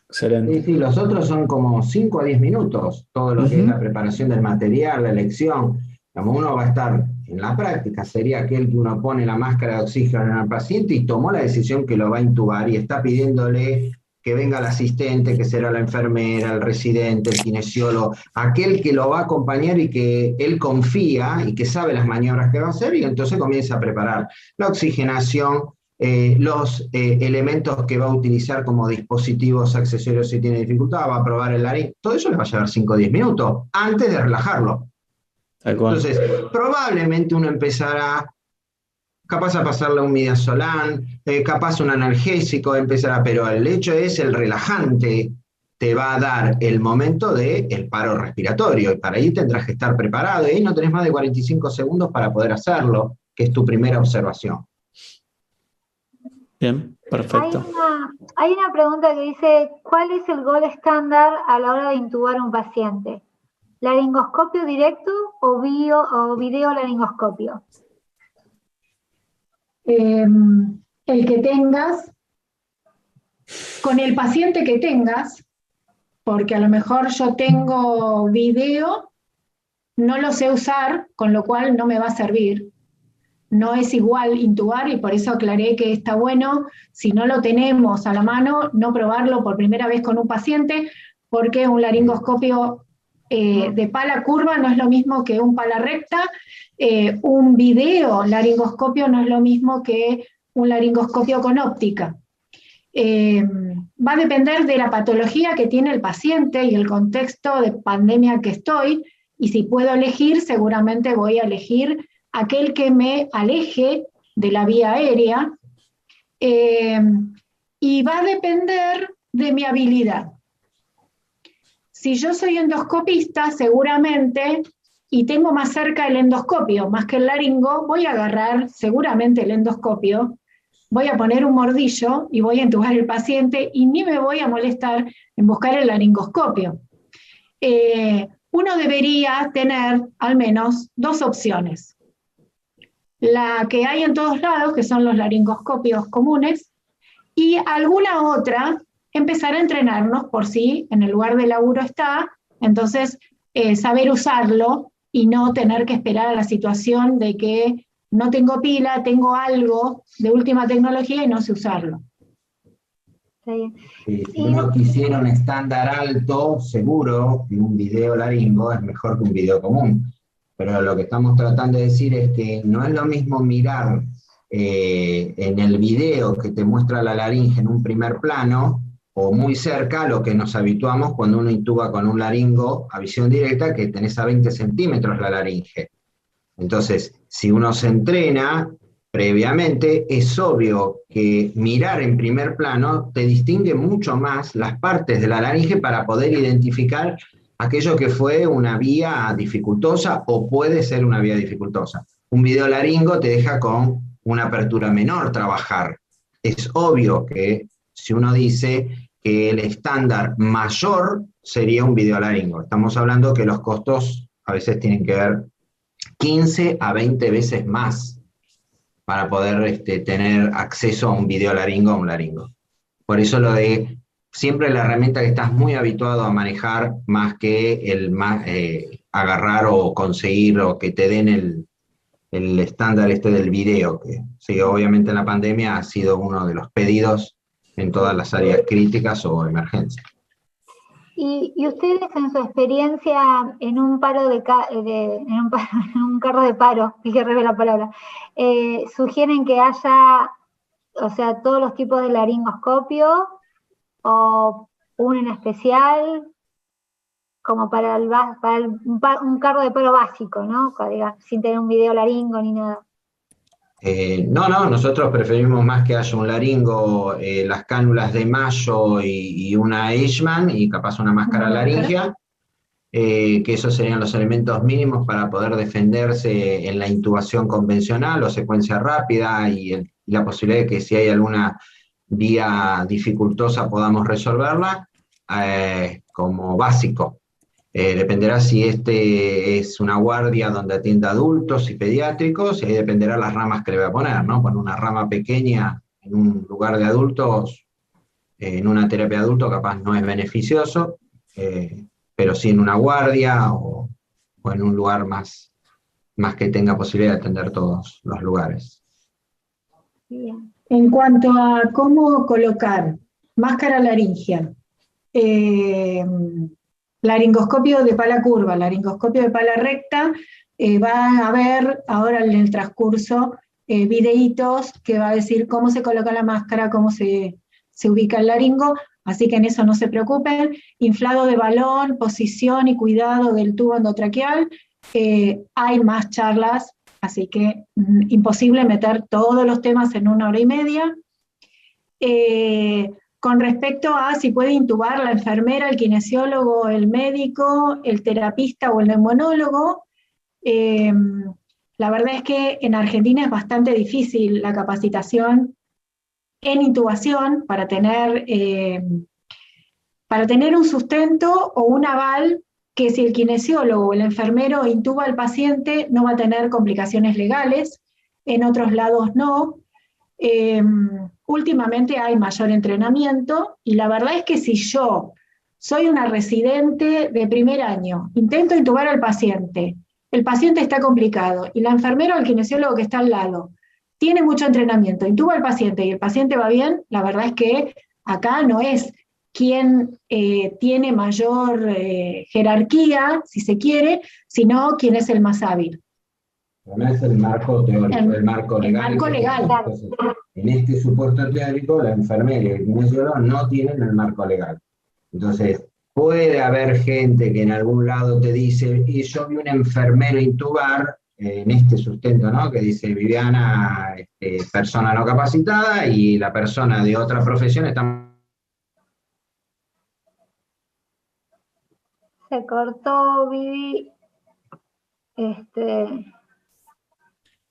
Excelente. Sí, los otros son como 5 a 10 minutos, todo lo que es la preparación del material, la elección. Como uno va a estar en la práctica, sería aquel que uno pone la máscara de oxígeno en el paciente y tomó la decisión que lo va a intubar y está pidiéndole que venga el asistente, que será la enfermera, el residente, el kinesiólogo, aquel que lo va a acompañar y que él confía y que sabe las maniobras que va a hacer, y entonces comienza a preparar la oxigenación, los elementos que va a utilizar como dispositivos accesorios si tiene dificultad, va a probar el laringe, todo eso le va a llevar 5 o 10 minutos antes de relajarlo. Entonces, probablemente uno empezará, capaz a pasarle un midazolam, capaz un analgésico, empezará, pero el hecho es el relajante te va a dar el momento del paro respiratorio, y para ahí tendrás que estar preparado, y ahí no tenés más de 45 segundos para poder hacerlo, que es tu primera observación. Bien, perfecto. Hay una pregunta que dice, ¿cuál es el gol estándar a la hora de intubar a un paciente? ¿Laringoscopio directo o video laringoscopio? El que tengas, con el paciente que tengas, porque a lo mejor yo tengo video, no lo sé usar, con lo cual no me va a servir. No es igual intubar, y por eso aclaré que está bueno, si no lo tenemos a la mano, no probarlo por primera vez con un paciente, porque un laringoscopio de pala curva no es lo mismo que un pala recta, un video laringoscopio no es lo mismo que un laringoscopio con óptica. Va a depender de la patología que tiene el paciente y el contexto de pandemia que estoy, y si puedo elegir, seguramente voy a elegir aquel que me aleje de la vía aérea, y va a depender de mi habilidad. Si yo soy endoscopista, seguramente, y tengo más cerca el endoscopio, más que el laringo, voy a agarrar seguramente el endoscopio, voy a poner un mordillo y voy a intubar al paciente y ni me voy a molestar en buscar el laringoscopio. Uno debería tener al menos dos opciones. La que hay en todos lados, que son los laringoscopios comunes, y alguna otra, empezar a entrenarnos por si en el lugar de laburo está, entonces saber usarlo y no tener que esperar a la situación de que no tengo pila, tengo algo de última tecnología y no sé usarlo. Si uno quisiera un estándar alto, seguro que un video laringo es mejor que un video común. Pero lo que estamos tratando de decir es que no es lo mismo mirar en el video que te muestra la laringe en un primer plano, o muy cerca, a lo que nos habituamos cuando uno intuba con un laringo a visión directa, que tenés a 20 centímetros la laringe. Entonces, si uno se entrena previamente, es obvio que mirar en primer plano te distingue mucho más las partes de la laringe para poder identificar aquello que fue una vía dificultosa o puede ser una vía dificultosa. Un video laringo te deja con una apertura menor trabajar. Es obvio que si uno dice que el estándar mayor sería un video laringo, estamos hablando que los costos a veces tienen que ver 15 a 20 veces más para poder tener acceso a un video laringo o a un laringo. Por eso lo de siempre la herramienta que estás muy habituado a manejar más que agarrar o conseguir o que te den el estándar del video, que sí, obviamente en la pandemia ha sido uno de los pedidos en todas las áreas críticas o emergencias. Y ustedes en su experiencia en un paro en un carro de paro, que revela la palabra, sugieren que haya, o sea, todos los tipos de laringoscopio o uno en especial, como para un carro de paro básico, ¿no? Sin tener un video laringo ni nada. No, nosotros preferimos más que haya un laringo, las cánulas de Mayo y una Eichmann y capaz una máscara laringea, que esos serían los elementos mínimos para poder defenderse en la intubación convencional o secuencia rápida y la posibilidad de que si hay alguna vía dificultosa podamos resolverla como básico. Dependerá si es una guardia donde atienda adultos y pediátricos, y ahí dependerá las ramas que le voy a poner, ¿no? Poner una rama pequeña en un lugar de adultos, en una terapia de adultos capaz no es beneficioso, pero sí en una guardia o en un lugar más que tenga posibilidad de atender todos los lugares. Bien. En cuanto a cómo colocar máscara laringea, laringoscopio de pala curva, laringoscopio de pala recta, va a haber ahora en el transcurso videitos que va a decir cómo se coloca la máscara, cómo se ubica el laringo, así que en eso no se preocupen. Inflado de balón, posición y cuidado del tubo endotraqueal, hay más charlas, así que imposible meter todos los temas en 1 hora y media. Con respecto a si puede intubar la enfermera, el kinesiólogo, el médico, el terapista o el neumonólogo, la verdad es que en Argentina es bastante difícil la capacitación en intubación para tener un sustento o un aval que si el kinesiólogo o el enfermero intuba al paciente no va a tener complicaciones legales, en otros lados no. Últimamente hay mayor entrenamiento y la verdad es que si yo soy una residente de primer año, intento intubar al paciente, el paciente está complicado y la enfermera o el kinesiólogo que está al lado tiene mucho entrenamiento, intuba al paciente y el paciente va bien, la verdad es que acá no es quién tiene mayor jerarquía, si se quiere, sino quién es el más hábil. No es el marco teórico, el marco legal. El marco legal. Entonces, en este supuesto teórico, la enfermera y el kinesiólogo no tienen el marco legal. Entonces, puede haber gente que en algún lado te dice, y yo vi un enfermero intubar, en este sustento, ¿no? Que dice Viviana, persona no capacitada, y la persona de otra profesión está... Se cortó, Vivi.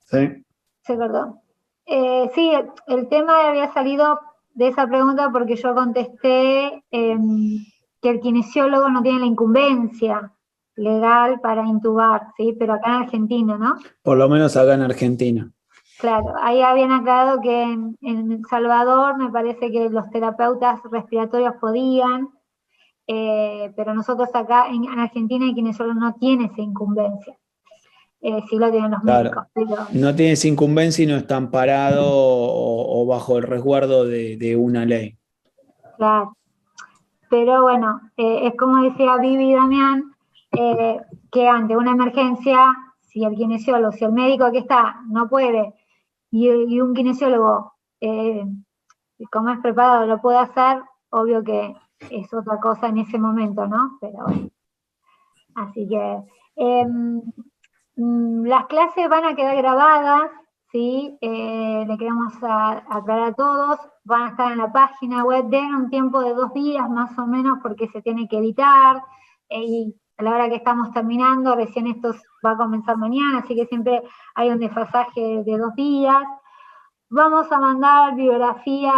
Sí. Se cortó. Sí, el tema había salido de esa pregunta porque yo contesté que el kinesiólogo no tiene la incumbencia legal para intubar, ¿sí? Pero acá en Argentina, ¿no? Por lo menos acá en Argentina. Claro, ahí habían aclarado que en El Salvador me parece que los terapeutas respiratorios podían, pero nosotros acá en Argentina el kinesiólogo no tiene esa incumbencia. Sí lo tienen los médicos. Pero... No tiene esa incumbencia y no está amparado o bajo el resguardo de una ley. Claro. Pero bueno, es como decía Vivi y Damián, que ante una emergencia, si el kinesiólogo, si el médico que está no puede y un kinesiólogo, como es preparado, lo puede hacer, obvio que es otra cosa en ese momento, ¿no? Pero bueno, así que las clases van a quedar grabadas, ¿sí? Le queremos aclarar a todos, van a estar en la página web, den un tiempo de 2 días más o menos porque se tiene que editar, y a la hora que estamos terminando, recién esto va a comenzar mañana, así que siempre hay un desfasaje de 2 días. Vamos a mandar bibliografía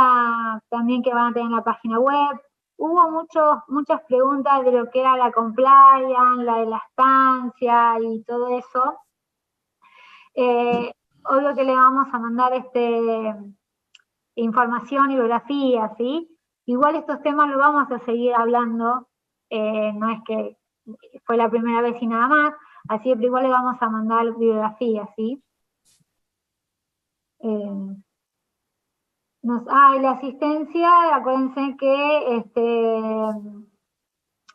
también que van a tener en la página web. Hubo muchas preguntas de lo que era la compliance, la de la estancia y todo eso. Obvio que le vamos a mandar información y bibliografía, ¿sí? Igual estos temas los vamos a seguir hablando, no es que fue la primera vez y nada más, así que igual le vamos a mandar bibliografía, ¿sí? Y la asistencia, acuérdense que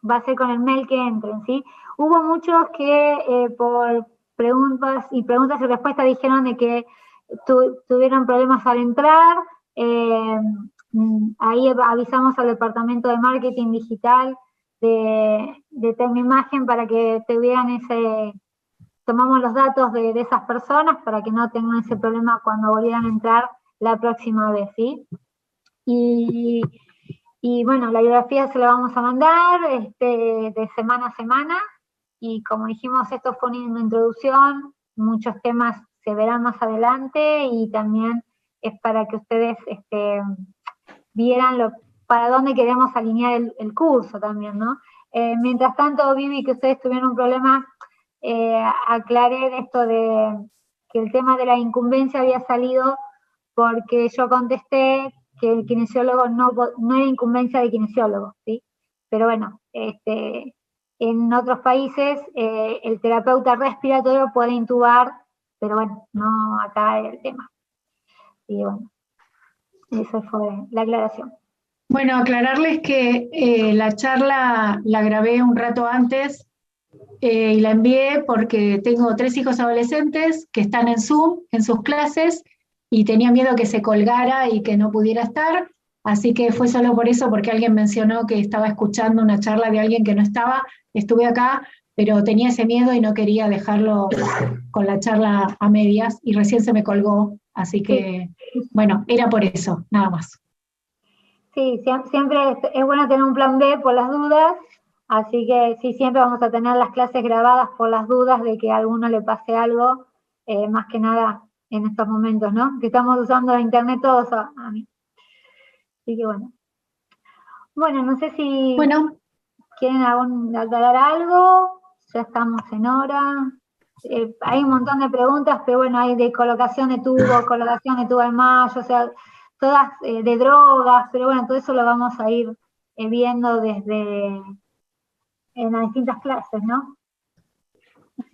va a ser con el mail que entren, ¿sí? Hubo muchos que por preguntas y respuestas dijeron de que tuvieron problemas al entrar. Ahí avisamos al departamento de marketing digital de Tecnimagen para que tuvieran tomamos los datos de esas personas para que no tengan ese problema cuando volvieran a entrar la próxima vez, ¿sí? Y bueno, la bibliografía se la vamos a mandar de semana a semana, y como dijimos, esto fue una introducción, muchos temas se verán más adelante, y también es para que ustedes vieran para dónde queremos alinear el curso también, ¿no? Mientras tanto, Vivi, que ustedes tuvieron un problema, aclaré esto de que el tema de la incumbencia había salido porque yo contesté que el kinesiólogo no era incumbencia de kinesiólogo, ¿sí? Pero bueno, en otros países el terapeuta respiratorio puede intubar, pero bueno, no acá era el tema. Y bueno, esa fue la aclaración. Bueno, aclararles que la charla la grabé un rato antes y la envié porque tengo 3 hijos adolescentes que están en Zoom, en sus clases, y tenía miedo que se colgara y que no pudiera estar, así que fue solo por eso, porque alguien mencionó que estaba escuchando una charla de alguien que no estaba. Estuve acá, pero tenía ese miedo y no quería dejarlo con la charla a medias, y recién se me colgó, así que, bueno, era por eso, nada más. Sí, siempre es bueno tener un plan B por las dudas, así que sí, siempre vamos a tener las clases grabadas por las dudas de que a alguno le pase algo, más que nada en estos momentos, ¿no? Que estamos usando internet todos a mí. Así que bueno. Bueno, no sé si quieren aclarar algo, ya estamos en hora. Hay un montón de preguntas, pero bueno, hay de colocación de tubo en mayo, o sea, todas de drogas, pero bueno, todo eso lo vamos a ir viendo en las distintas clases, ¿no?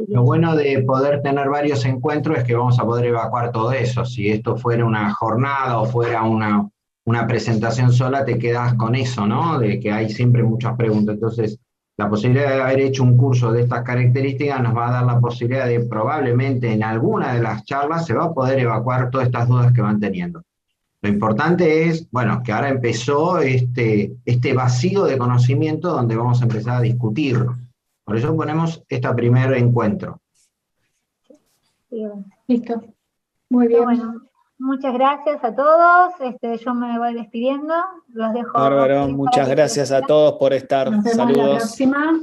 Lo bueno de poder tener varios encuentros es que vamos a poder evacuar todo eso. Si esto fuera una jornada o fuera una presentación sola, te quedas con eso, ¿no? De que hay siempre muchas preguntas. Entonces, la posibilidad de haber hecho un curso de estas características nos va a dar la posibilidad de, probablemente en alguna de las charlas, se va a poder evacuar todas estas dudas que van teniendo. Lo importante es, bueno, que ahora empezó este vacío de conocimiento donde vamos a empezar a discutir. Por eso ponemos este primer encuentro. Bien. Listo. Muy bien. Bueno, muchas gracias a todos. Yo me voy despidiendo. Los dejo. Bárbaro, muchas gracias a todos por estar. Nos vemos Saludos. la próxima.